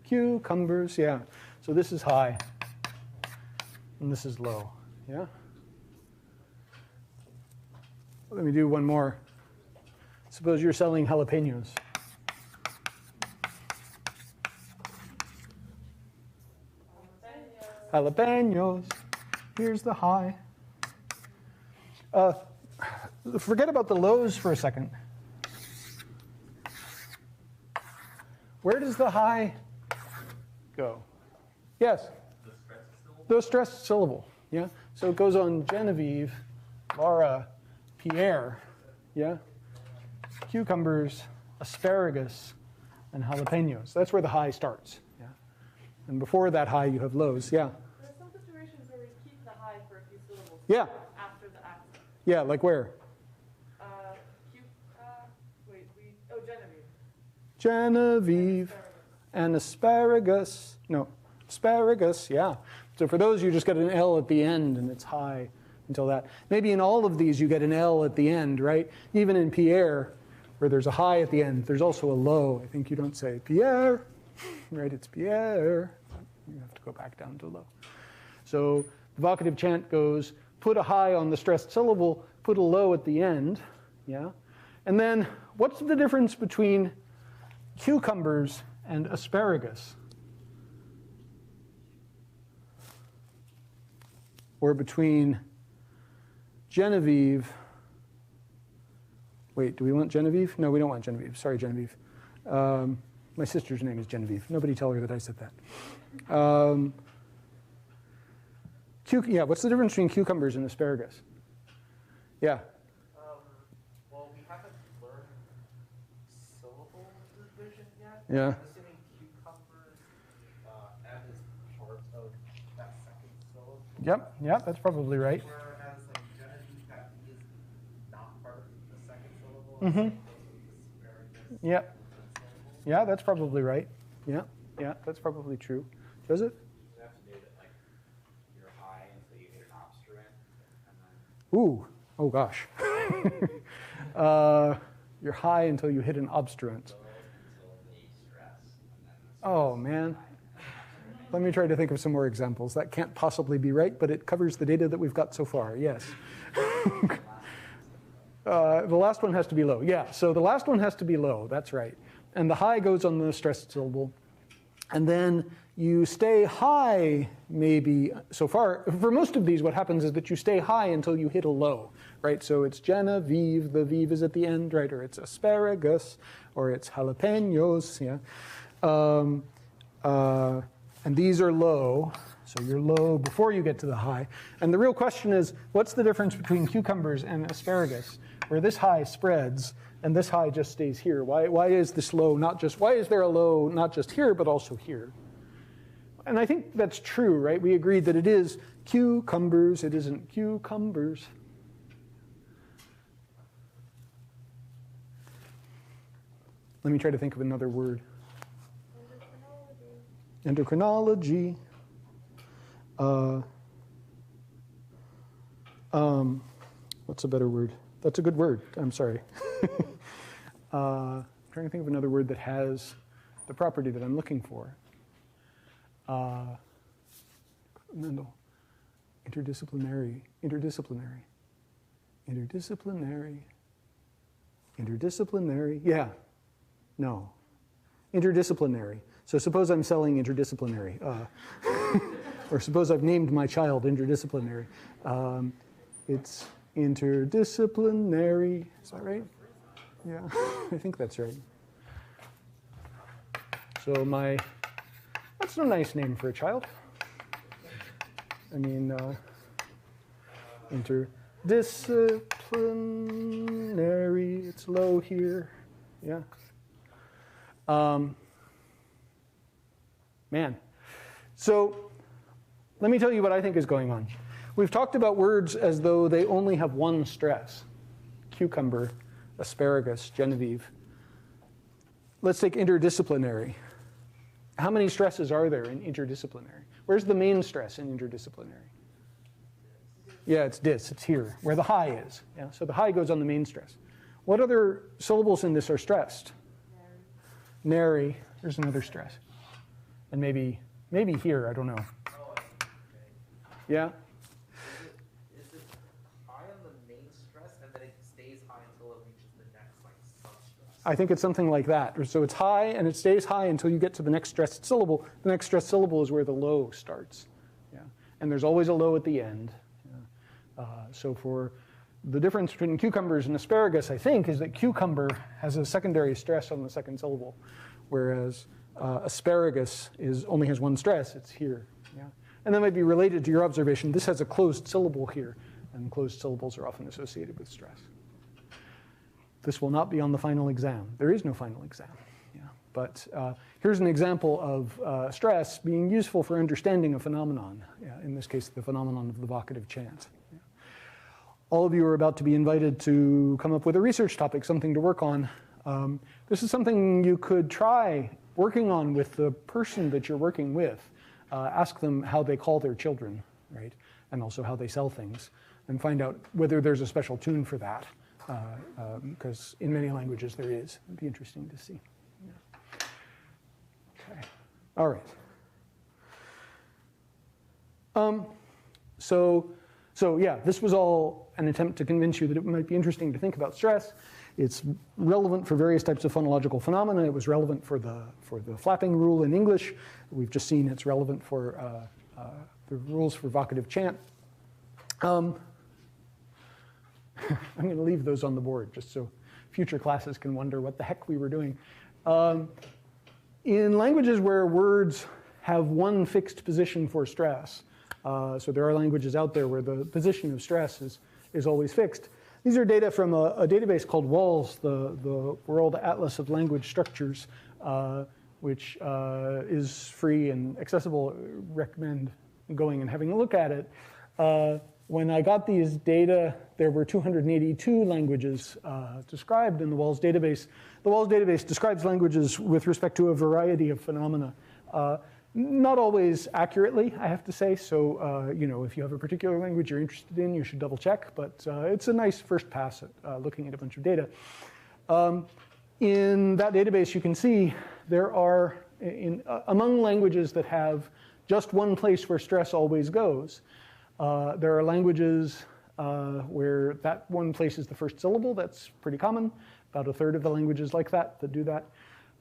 Cucumbers, yeah. So this is high, and this is low, yeah? Let me do one more. Suppose you're selling jalapenos. Jalapenos. Here's the high. Forget about the lows for a second. Where does the high go? Yes? The stressed syllable. Yeah? So it goes on Genevieve, Laura, Pierre. Yeah? Cucumbers, asparagus, and jalapenos. That's where the high starts. Yeah? And before that high, you have lows. Yeah? There are some situations where we keep the high for a few syllables. Yeah. After the accent. Yeah, like where? Genevieve. Genevieve and asparagus. No, asparagus, yeah. So for those, you just get an L at the end, and it's high until that. Maybe in all of these, you get an L at the end, right? Even in Pierre, where there's a high at the end, there's also a low. I think you don't say Pierre, right? It's Pierre. You have to go back down to low. So the vocative chant goes, put a high on the stressed syllable, put a low at the end, yeah? And then what's the difference between cucumbers and asparagus? Or between Genevieve. Wait, do we want Genevieve? No, we don't want Genevieve. Sorry, Genevieve. My sister's name is Genevieve. Nobody tell her that I said that. Yeah, what's the difference between cucumbers and asparagus? Yeah. Well, we haven't learned syllable division yet. Yeah. I'm assuming cucumbers M is part of that second syllable. Yep, that's probably right. Whereas like Genevieve, that E is not part of the second syllable. Mm-hmm. Asparagus. Yep. Yeah, that's probably right. Yeah, that's probably true. Joseph? You have to do that, like, you're high until you hit an obstruent, and then... Ooh, oh gosh. You're high until you hit an obstruent. Low until the stress, and then the Oh, man. Let me try to think of some more examples. That can't possibly be right, but it covers the data that we've got so far, yes. The last one has to be low. Yeah, so the last one has to be low, that's right. And the high goes on the stressed syllable. And then you stay high, maybe, so far. For most of these, what happens is that you stay high until you hit a low, right? So it's Genevieve, the vive is at the end, right? Or it's asparagus, or it's jalapenos, yeah. And these are low, so you're low before you get to the high. And the real question is, what's the difference between cucumbers and asparagus, where this high spreads and this high just stays here? Why is this low not just, why is there a low not just here, but also here? And I think that's true, right? We agreed that it is cucumbers, it isn't cucumbers. Let me try to think of another word. Endocrinology. What's a better word? That's a good word. I'm sorry. Trying to think of another word that has the property that I'm looking for. Interdisciplinary. Yeah. No. Interdisciplinary. So suppose I'm selling interdisciplinary. Or suppose I've named my child interdisciplinary. It's interdisciplinary. Is that right? Yeah, I think that's right. So that's a nice name for a child. I mean, interdisciplinary, it's low here. Yeah. Man. So let me tell you what I think is going on. We've talked about words as though they only have one stress. Cucumber, asparagus, Genevieve. Let's take interdisciplinary. How many stresses are there in interdisciplinary? Where's the main stress in interdisciplinary? Yeah, it's dis, it's here, where the high is. Yeah, so the high goes on the main stress. What other syllables in this are stressed? Nary, there's another stress. And maybe here, I don't know. Yeah? Is it high on the main stress and then it stays high until it reaches the next substress? I think it's something like that. So it's high and it stays high until you get to the next stressed syllable. The next stressed syllable is where the low starts. Yeah? And there's always a low at the end. Yeah? So for the difference between cucumbers and asparagus, I think, is that cucumber has a secondary stress on the second syllable, whereas asparagus only has one stress. It's here. Yeah? And that might be related to your observation. This has a closed syllable here, and closed syllables are often associated with stress. This will not be on the final exam. There is no final exam. Yeah? But here's an example of stress being useful for understanding a phenomenon, in this case, the phenomenon of the vocative chant. Yeah? All of you are about to be invited to come up with a research topic, something to work on. This is something you could try working on with the person that you're working with. Ask them how they call their children, right? And also how they sell things, and find out whether there's a special tune for that, because in many languages there is. It'd be interesting to see. Yeah. Okay. All right. So yeah, this was all an attempt to convince you that it might be interesting to think about stress. It's relevant for various types of phonological phenomena. It was relevant for the flapping rule in English. We've just seen it's relevant for the rules for vocative chant. I'm going to leave those on the board just so future classes can wonder what the heck we were doing. In languages where words have one fixed position for stress, so there are languages out there where the position of stress is always fixed. These are data from a database called Vowels, the World Atlas of Language Structures, which is free and accessible. I recommend going and having a look at it. when I got these data, there were 282 languages described in the Vowels database. The Vowels database describes languages with respect to a variety of phenomena. Not always accurately, I have to say. So, you know, if you have a particular language you're interested in, you should double check. But it's a nice first pass at looking at a bunch of data. In that database, you can see there are, among languages that have just one place where stress always goes, there are languages where that one place is the first syllable. That's pretty common. About a third of the languages like that do that.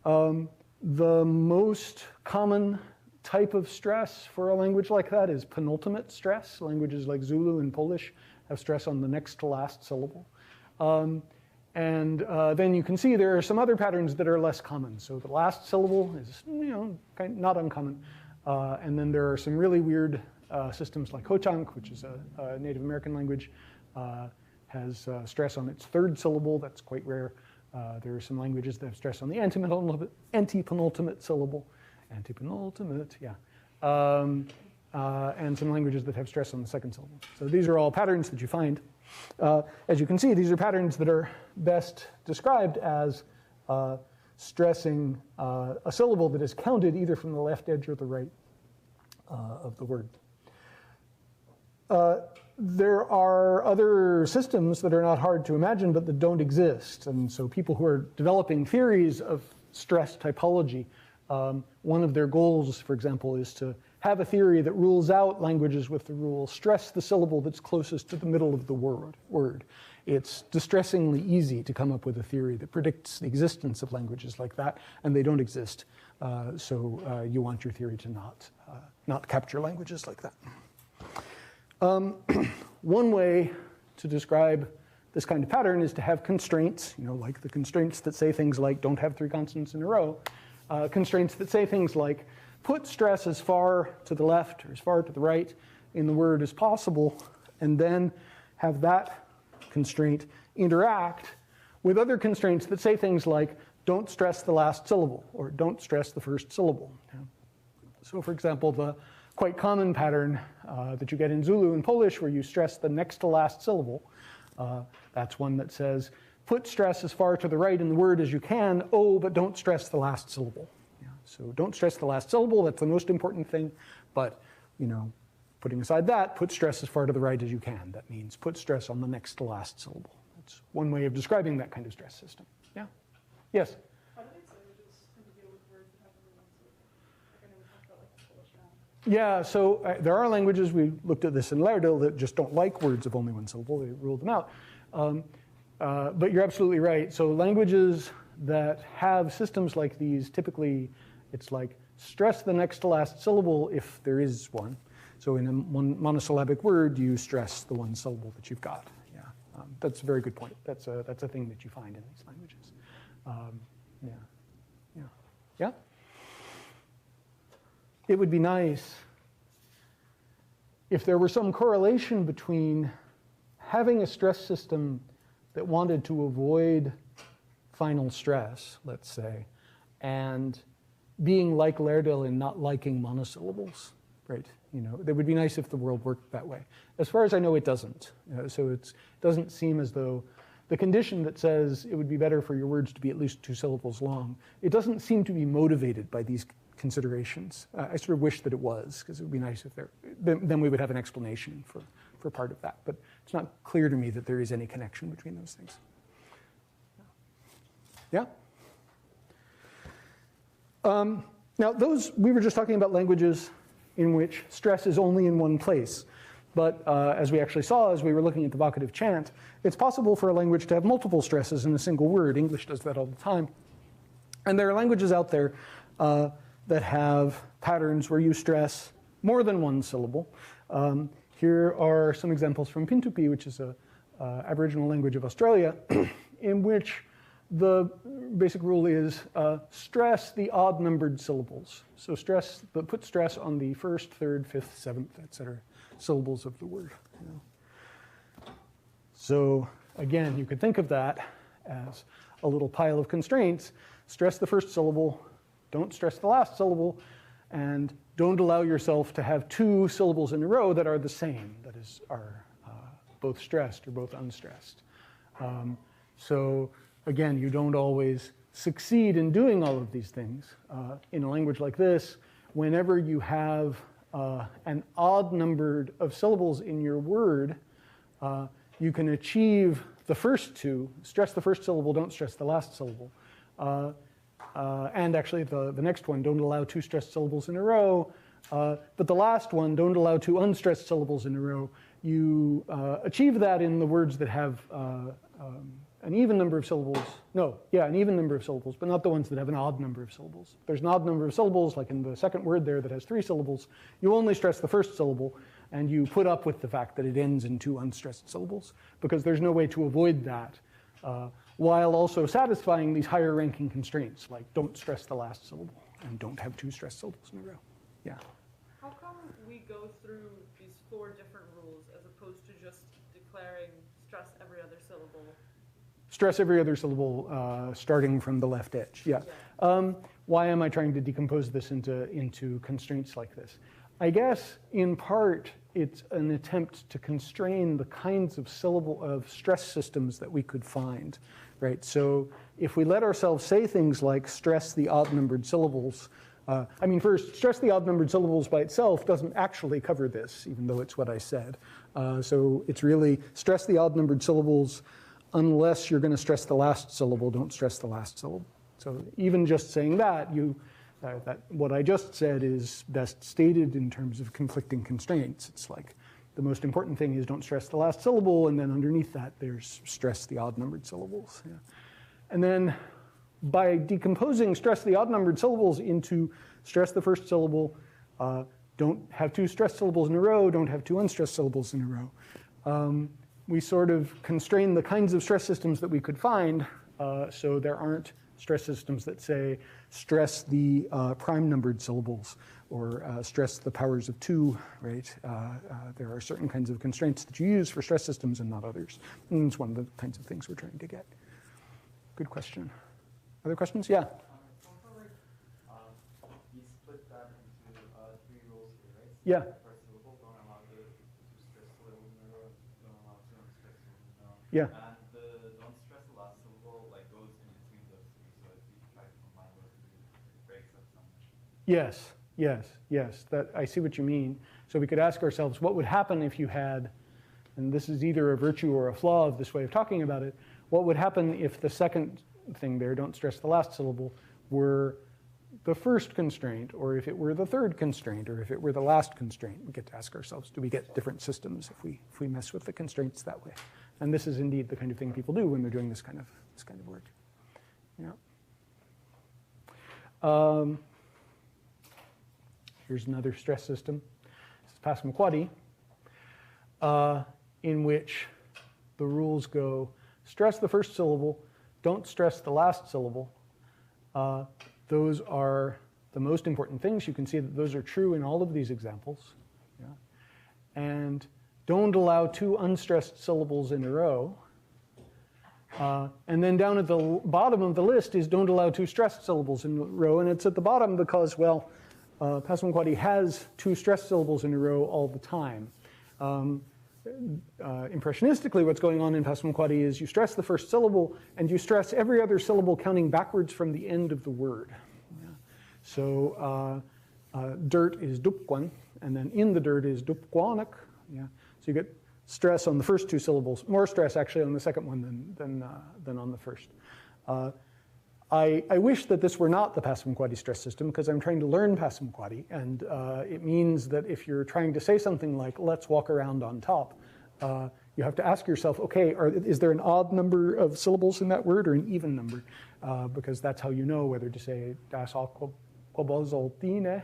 The most common type of stress for a language like that is penultimate stress. Languages like Zulu and Polish have stress on the next to last syllable. Then you can see there are some other patterns that are less common. So the last syllable is, you know, not uncommon. And then there are some really weird systems like Ho-Chunk, which is a Native American language, has stress on its third syllable. That's quite rare. There are some languages that have stress on the antepenultimate syllable. Antepenultimate, yeah. And some languages that have stress on the second syllable. So these are all patterns that you find. As you can see, these are patterns that are best described as stressing a syllable that is counted either from the left edge or the right of the word. There are other systems that are not hard to imagine, but that don't exist. And so people who are developing theories of stress typology, one of their goals, for example, is to have a theory that rules out languages with the rule stress the syllable that's closest to the middle of the word. It's distressingly easy to come up with a theory that predicts the existence of languages like that, and they don't exist. So you want your theory to not capture languages like that. One way to describe this kind of pattern is to have constraints, you know, like the constraints that say things like don't have three consonants in a row, constraints that say things like put stress as far to the left or as far to the right in the word as possible, and then have that constraint interact with other constraints that say things like don't stress the last syllable or don't stress the first syllable. So for example, the quite common pattern that you get in Zulu and Polish where you stress the next to last syllable, that's one that says put stress as far to the right in the word as you can, but don't stress the last syllable. So don't stress the last syllable, that's the most important thing, but, you know, putting aside that, put stress as far to the right as you can. That means put stress on the next to last syllable. That's one way of describing that kind of stress system. Yeah? Yes? How do these languages tend to deal with words that have only one syllable? Like I know we talked about like the Polish now. Yeah, so there are languages, we looked at this in Leerdale, that just don't like words of only one syllable. They ruled them out. But you're absolutely right. So languages that have systems like these, typically it's like stress the next to last syllable if there is one. So in a monosyllabic word, you stress the one syllable that you've got. Yeah, that's a very good point. That's a thing that you find in these languages. Yeah. It would be nice if there were some correlation between having a stress system that wanted to avoid final stress, let's say, and being like Leerdale in not liking monosyllables, right? You know, it would be nice if the world worked that way. As far as I know, it doesn't. So it doesn't seem as though the condition that says it would be better for your words to be at least 2 syllables long, it doesn't seem to be motivated by these considerations. I sort of wish that it was, because it would be nice if then we would have an explanation for part of that. But it's not clear to me that there is any connection between those things. Yeah? Now, we were just talking about languages in which stress is only in one place. But as we actually saw as we were looking at the vocative chant, it's possible for a language to have multiple stresses in a single word. English does that all the time. And there are languages out there that have patterns where you stress more than one syllable. Here are some examples from Pintupi, which is an Aboriginal language of Australia, in which the basic rule is stress the odd-numbered syllables. So put stress on the first, third, fifth, seventh, etc. syllables of the word. You know. So again, you could think of that as a little pile of constraints. Stress the first syllable, don't stress the last syllable, and don't allow yourself to have 2 syllables in a row that are the same, that are both stressed or both unstressed. So again, you don't always succeed in doing all of these things. In a language like this, whenever you have an odd number of syllables in your word, you can achieve the first two, stress the first syllable, don't stress the last syllable. And actually the next one, don't allow two stressed syllables in a row. But the last one, don't allow two unstressed syllables in a row. You achieve that in the words that have an even number of syllables. No, yeah, an even number of syllables, but not the ones that have an odd number of syllables. If there's an odd number of syllables, like in the second word there that has 3 syllables, you only stress the first syllable, and you put up with the fact that it ends in 2 unstressed syllables, because there's no way to avoid that, while also satisfying these higher ranking constraints, like don't stress the last syllable, and don't have 2 stressed syllables in a row. Yeah? How come we go through these 4 different rules as opposed to just declaring stress every other syllable? Stress every other syllable starting from the left edge, yeah. Why am I trying to decompose this into constraints like this? I guess, in part, it's an attempt to constrain the kinds of stress systems that we could find, right? So if we let ourselves say things like stress the odd-numbered syllables, I mean, first, stress the odd-numbered syllables by itself doesn't actually cover this, even though it's what I said. So it's really stress the odd-numbered syllables unless you're going to stress the last syllable, don't stress the last syllable. So even just saying that, what I just said is best stated in terms of conflicting constraints. It's like the most important thing is don't stress the last syllable, and then underneath that there's stress the odd-numbered syllables. Yeah. And then by decomposing stress the odd-numbered syllables into stress the first syllable, don't have 2 stressed syllables in a row, don't have 2 unstressed syllables in a row, we sort of constrain the kinds of stress systems that we could find, so there aren't stress systems that say stress the prime-numbered syllables or stress the powers of 2, right? There are certain kinds of constraints that you use for stress systems and not others. And it's one of the kinds of things we're trying to get. Good question. Other questions? Yeah? You split that into 3 rules here, right? Yeah. First syllable, don't allow the 2 stress syllables in a row, don't allow 2 unstressed syllables in a row. Yeah. And the don't stress the last syllable like goes in between those 3, so if you try to combine those 3, it breaks up something. Yes, yes, yes. I see what you mean. So we could ask ourselves, what would happen if you had, and this is either a virtue or a flaw of this way of talking about it, what would happen if the second thing there, don't stress the last syllable, were the first constraint, or if it were the third constraint, or if it were the last constraint? We get to ask ourselves, do we get different systems if we mess with the constraints that way? And this is indeed the kind of thing people do when they're doing this kind of work. Yeah. Here's another stress system. This is Passamaquoddy, in which the rules go stress the first syllable, don't stress the last syllable. Those are the most important things. You can see that those are true in all of these examples. Yeah. And don't allow 2 unstressed syllables in a row. And then down at the bottom of the list is don't allow 2 stressed syllables in a row. And it's at the bottom because, well, Passamaquoddy has 2 stressed syllables in a row all the time. Impressionistically, what's going on in Passamaquoddy is you stress the first syllable, and you stress every other syllable counting backwards from the end of the word. Yeah. So dirt is dupquan, and then in the dirt is dupquanik. Yeah. So you get stress on the first 2 syllables, more stress actually on the second one than on the first. I wish that this were not the Passamaquoddy stress system, because I'm trying to learn Passamaquoddy, and it means that if you're trying to say something like, let's walk around on top, you have to ask yourself, okay, is there an odd number of syllables in that word or an even number? Because that's how you know whether to say das Aquabozoltine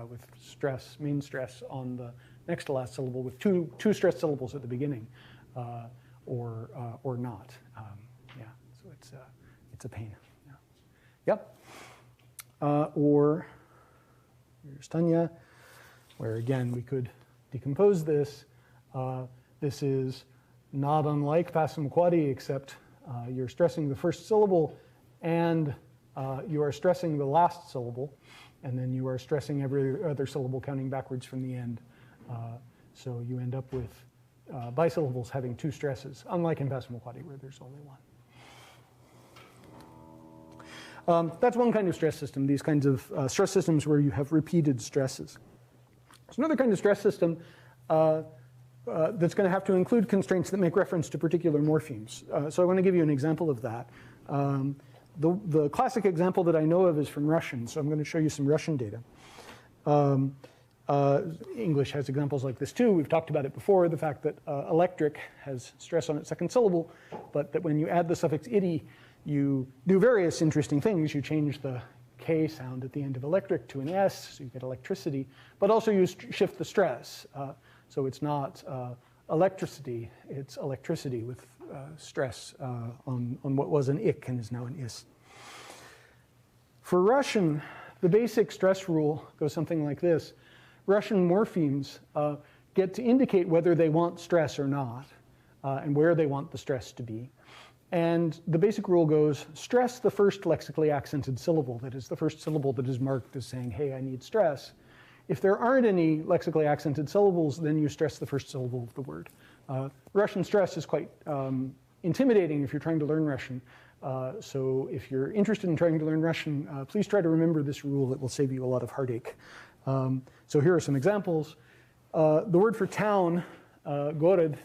with stress, main stress on the next to last syllable with two stressed syllables at the beginning, or not. Yeah, so it's a pain. Yep. Or here's Tanya, where again we could decompose this. This is not unlike Passamaquoddy, except you're stressing the first syllable and you are stressing the last syllable, and then you are stressing every other syllable counting backwards from the end. So you end up with bisyllables having 2 stresses, unlike in Passamaquoddy where there's only 1. That's one kind of stress system, these kinds of stress systems where you have repeated stresses. There's another kind of stress system that's going to have to include constraints that make reference to particular morphemes. So I want to give you an example of that. The classic example that I know of is from Russian, so I'm going to show you some Russian data. English has examples like this too. We've talked about it before, the fact that electric has stress on its second syllable, but that when you add the suffix -ity, you do various interesting things. You change the K sound at the end of electric to an S, so you get electricity, but also you shift the stress. So it's not electricity, it's electricity with stress on what was an ik and is now an is. For Russian, the basic stress rule goes something like this. Russian morphemes get to indicate whether they want stress or not, and where they want the stress to be. And the basic rule goes, stress the first lexically accented syllable, that is the first syllable that is marked as saying, hey, I need stress. If there aren't any lexically accented syllables, then you stress the first syllable of the word. Russian stress is quite intimidating if you're trying to learn Russian. So if you're interested in trying to learn Russian, please try to remember this rule. It will save you a lot of heartache. So here are some examples. The word for town, gorod,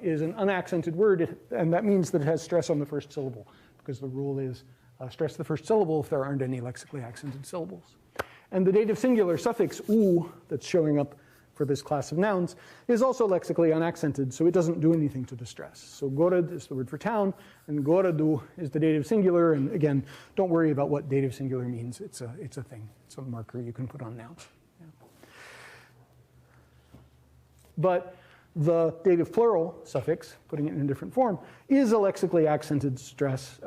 is an unaccented word, and that means that it has stress on the first syllable, because the rule is stress the first syllable if there aren't any lexically accented syllables. And the dative singular suffix u that's showing up for this class of nouns is also lexically unaccented, so it doesn't do anything to the stress. So gorod is the word for town, and gorodu is the dative singular, and again, don't worry about what dative singular means. It's a thing. It's a marker you can put on nouns. Yeah. But the dative plural suffix, putting it in a different form, is a lexically accented stress.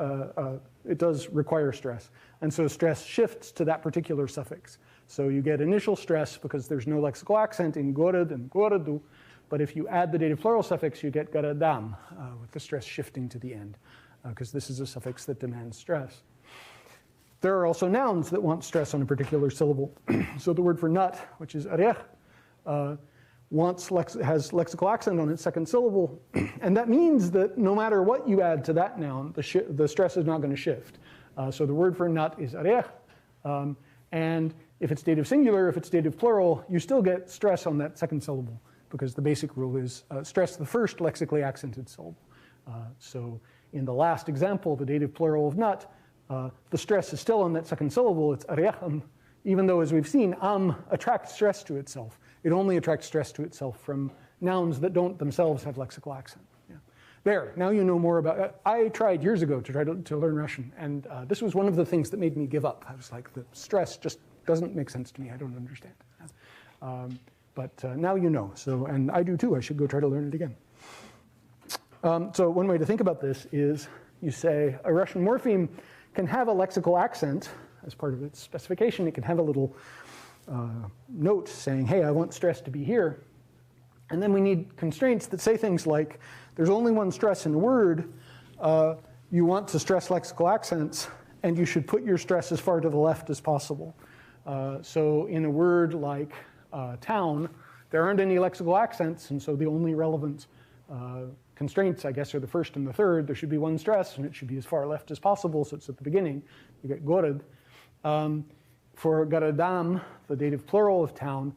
It does require stress. And so stress shifts to that particular suffix. So you get initial stress because there's no lexical accent in gorod and gorodu. But if you add the dative plural suffix, you get garadam, with the stress shifting to the end, because this is a suffix that demands stress. There are also nouns that want stress on a particular syllable. So the word for nut, which is arech, has lexical accent on its second syllable, and that means that no matter what you add to that noun, the stress is not going to shift. So the word for nut is arech, and if it's dative singular, if it's dative plural, you still get stress on that second syllable, because the basic rule is stress the first lexically accented syllable. So in the last example, the dative plural of nut, the stress is still on that second syllable, it's arechem, even though, as we've seen, attracts stress to itself. It only attracts stress to itself from nouns that don't themselves have lexical accent. Yeah. There, now you know more about. I tried years ago to try to learn Russian, and this was one of the things that made me give up. I was like, the stress just doesn't make sense to me. I don't understand it. But now you know. So, and I do too. I should go try to learn it again. So one way to think about this is you say a Russian morpheme can have a lexical accent as part of its specification. It can have a little note saying, hey, I want stress to be here. And then we need constraints that say things like, there's only one stress in a word, you want to stress lexical accents, and you should put your stress as far to the left as possible. So in a word like town, there aren't any lexical accents, and so the only relevant constraints, I guess, are the first and the third. There should be one stress, and it should be as far left as possible, so it's at the beginning. You get gorod. For garadam, the dative plural of town,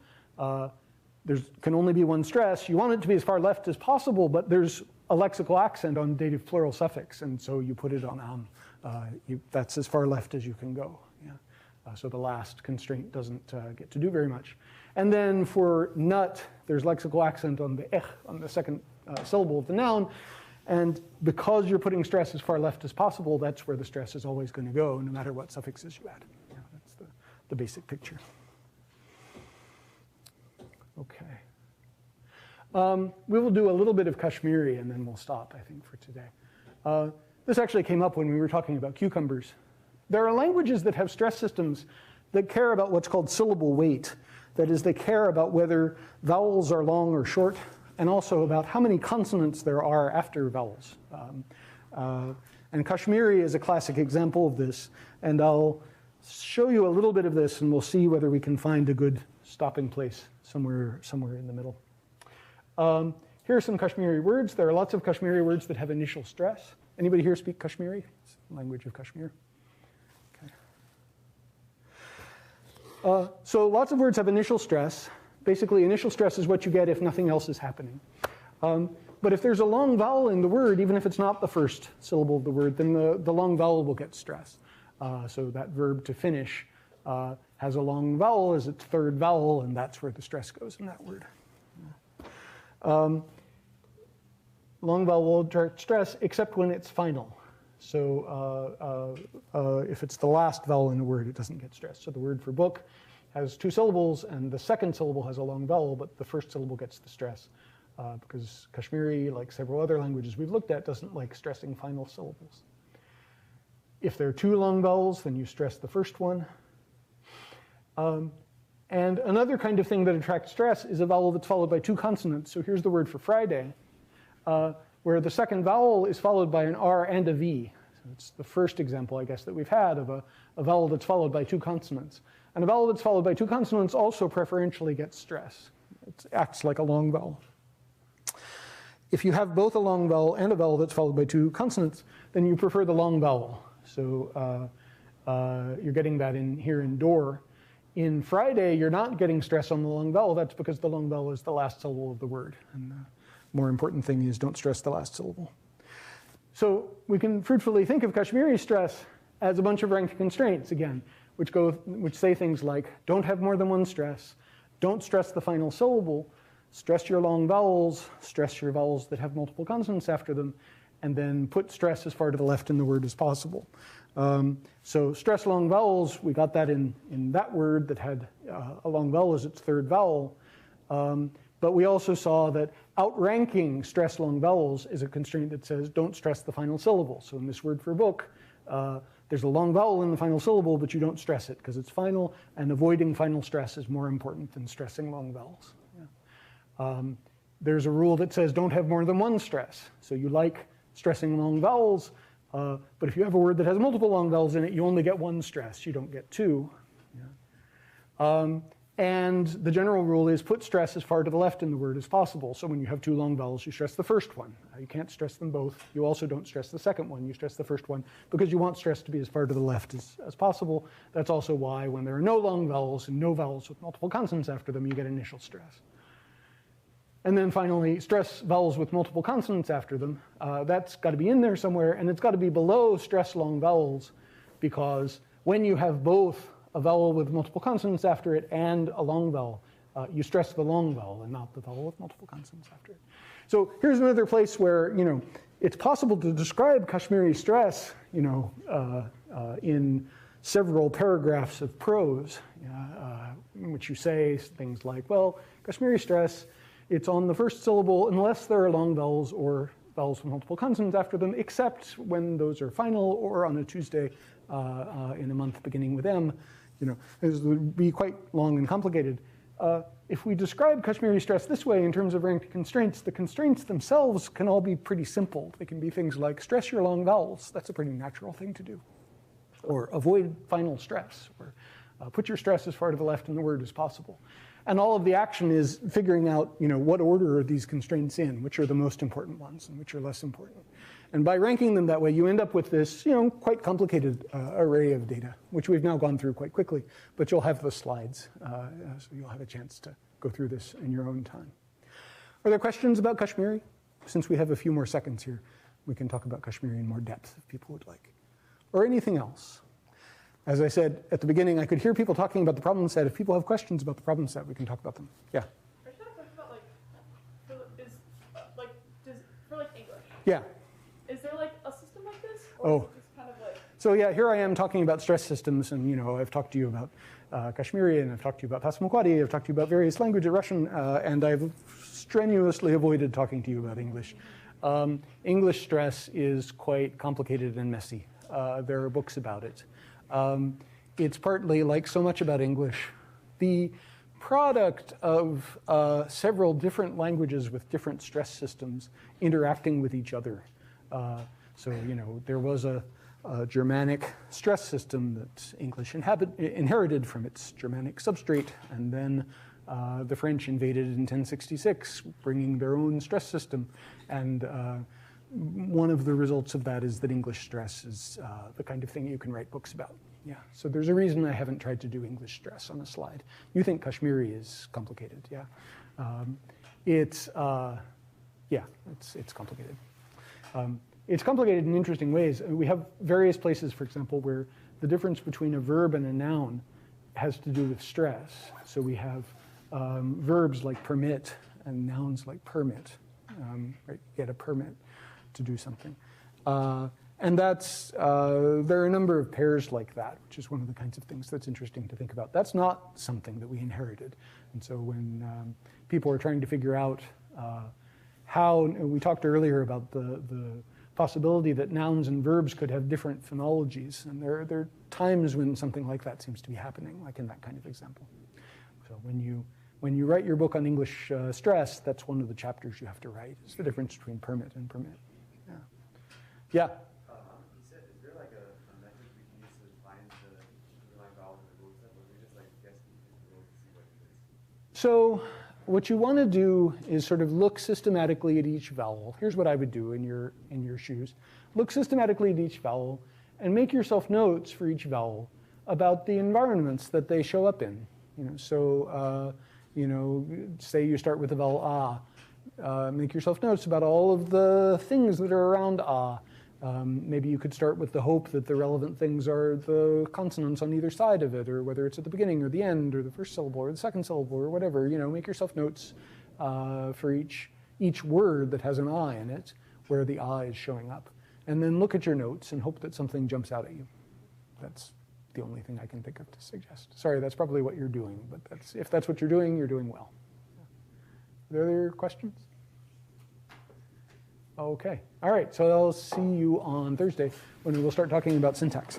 there can only be one stress. You want it to be as far left as possible, but there's a lexical accent on dative plural suffix, and so you put it on am. That's as far left as you can go. Yeah. So the last constraint doesn't get to do very much. And then for nut, there's lexical accent on the on the second syllable of the noun, and because you're putting stress as far left as possible, that's where the stress is always going to go, no matter what suffixes you add. Yeah, that's the basic picture. Okay. We will do a little bit of Kashmiri, and then we'll stop, I think, for today. This actually came up when we were talking about cucumbers. There are languages that have stress systems that care about what's called syllable weight. That is, they care about whether vowels are long or short, and also about how many consonants there are after vowels. And Kashmiri is a classic example of this, and I'll show you a little bit of this, and we'll see whether we can find a good stopping place somewhere in the middle. here are some Kashmiri words. There are lots of Kashmiri words that have initial stress. Anybody here speak Kashmiri? It's the language of Kashmir. Okay. So lots of words have initial stress. Basically, initial stress is what you get if nothing else is happening. But if there's a long vowel in the word, even if it's not the first syllable of the word, then the long vowel will get stress. So that verb to finish has a long vowel as its third vowel, and that's where the stress goes in that word. Long vowel will attract stress, except when it's final. So if it's the last vowel in the word, it doesn't get stressed. So the word for book has two syllables, and the second syllable has a long vowel, but the first syllable gets the stress. Because Kashmiri, like several other languages we've looked at, doesn't like stressing final syllables. If there are two long vowels, then you stress the first one. And another kind of thing that attracts stress is a vowel that's followed by two consonants. So here's the word for Friday, where the second vowel is followed by an R and a V. So it's the first example, I guess, that we've had of a vowel that's followed by two consonants. And a vowel that's followed by two consonants also preferentially gets stress. It acts like a long vowel. If you have both a long vowel and a vowel that's followed by two consonants, then you prefer the long vowel. So you're getting that in here in door. In Friday, you're not getting stress on the long vowel. That's because the long vowel is the last syllable of the word. And the more important thing is don't stress the last syllable. So we can fruitfully think of Kashmiri stress as a bunch of rank constraints, again, which say things like, don't have more than one stress, don't stress the final syllable, stress your long vowels, stress your vowels that have multiple consonants after them, and then put stress as far to the left in the word as possible. So stress long vowels, we got that in that word that had a long vowel as its third vowel. But we also saw that outranking stress long vowels is a constraint that says don't stress the final syllable. So in this word for book, there's a long vowel in the final syllable, but you don't stress it because it's final, and avoiding final stress is more important than stressing long vowels. There's a rule that says don't have more than one stress. So you like stressing long vowels, but if you have a word that has multiple long vowels in it, you only get one stress. You don't get two. And the general rule is put stress as far to the left in the word as possible. So when you have two long vowels, you stress the first one. You can't stress them both. You also don't stress the second one. You stress the first one because you want stress to be as far to the left as possible. That's also why when there are no long vowels and no vowels with multiple consonants after them, you get initial stress. And then finally, stress vowels with multiple consonants after them. That's got to be in there somewhere, and it's got to be below stress long vowels, because when you have both a vowel with multiple consonants after it and a long vowel, you stress the long vowel and not the vowel with multiple consonants after it. So here's another place where it's possible to describe Kashmiri stress in several paragraphs of prose, in which you say things like, well, Kashmiri stress, it's on the first syllable unless there are long vowels or vowels with multiple consonants after them, except when those are final or on a Tuesday in a month beginning with M. This would be quite long and complicated. If we describe Kashmiri stress this way in terms of ranked constraints, the constraints themselves can all be pretty simple. They can be things like stress your long vowels. That's a pretty natural thing to do. Or avoid final stress. Or put your stress as far to the left in the word as possible. And all of the action is figuring out, what order are these constraints in, which are the most important ones and which are less important. And by ranking them that way, you end up with this, quite complicated array of data, which we've now gone through quite quickly. But you'll have the slides, so you'll have a chance to go through this in your own time. Are there questions about Kashmiri? Since we have a few more seconds here, we can talk about Kashmiri in more depth if people would like. Or anything else. As I said at the beginning, I could hear people talking about the problem set. If people have questions about the problem set, we can talk about them. Yeah? I just had a question about, for English. Yeah. Is there, a system like this? Or is it just kind of So yeah, here I am talking about stress systems, and I've talked to you about Kashmiri, and I've talked to you about Passamaquoddy, I've talked to you about various languages, Russian, and I've strenuously avoided talking to you about English. English stress is quite complicated and messy. There are books about it. It's partly, like so much about English, the product of several different languages with different stress systems interacting with each other. There was a Germanic stress system that English inherited from its Germanic substrate, and then The French invaded in 1066, bringing their own stress system. And one of the results of that is that English stress is the kind of thing you can write books about. Yeah, so there's a reason I haven't tried to do English stress on a slide. You think Kashmiri is complicated, yeah. It's complicated. It's complicated in interesting ways. We have various places, for example, where the difference between a verb and a noun has to do with stress. So we have verbs like permit and nouns like permit, right? Get a permit to do something. And that's, there are a number of pairs like that, which is one of the kinds of things that's interesting to think about. That's not something that we inherited. And so when people are trying to figure out how, we talked earlier about the possibility that nouns and verbs could have different phonologies. And there are times when something like that seems to be happening, like in that kind of example. So when you write your book on English stress, that's one of the chapters you have to write. It's the difference between permit and permit. Yeah. Yeah. You said, is there like a method we can use to find the underlying vowels in the rule set, or we just like guess the rule to see what it is? So what you want to do is sort of look systematically at each vowel. Here's what I would do in your shoes. Look systematically at each vowel and make yourself notes for each vowel about the environments that they show up in. Say you start with the vowel ah. Make yourself notes about all of the things that are around ah. Maybe you could start with the hope that the relevant things are the consonants on either side of it, or whether it's at the beginning or the end, or the first syllable or the second syllable, or whatever. Make yourself notes for each word that has an ah in it, where the ah is showing up. And then look at your notes and hope that something jumps out at you. That's the only thing I can think of to suggest. Sorry, that's probably what you're doing, but if that's what you're doing well. Are there other questions? Okay. All right. So I'll see you on Thursday when we'll start talking about syntax.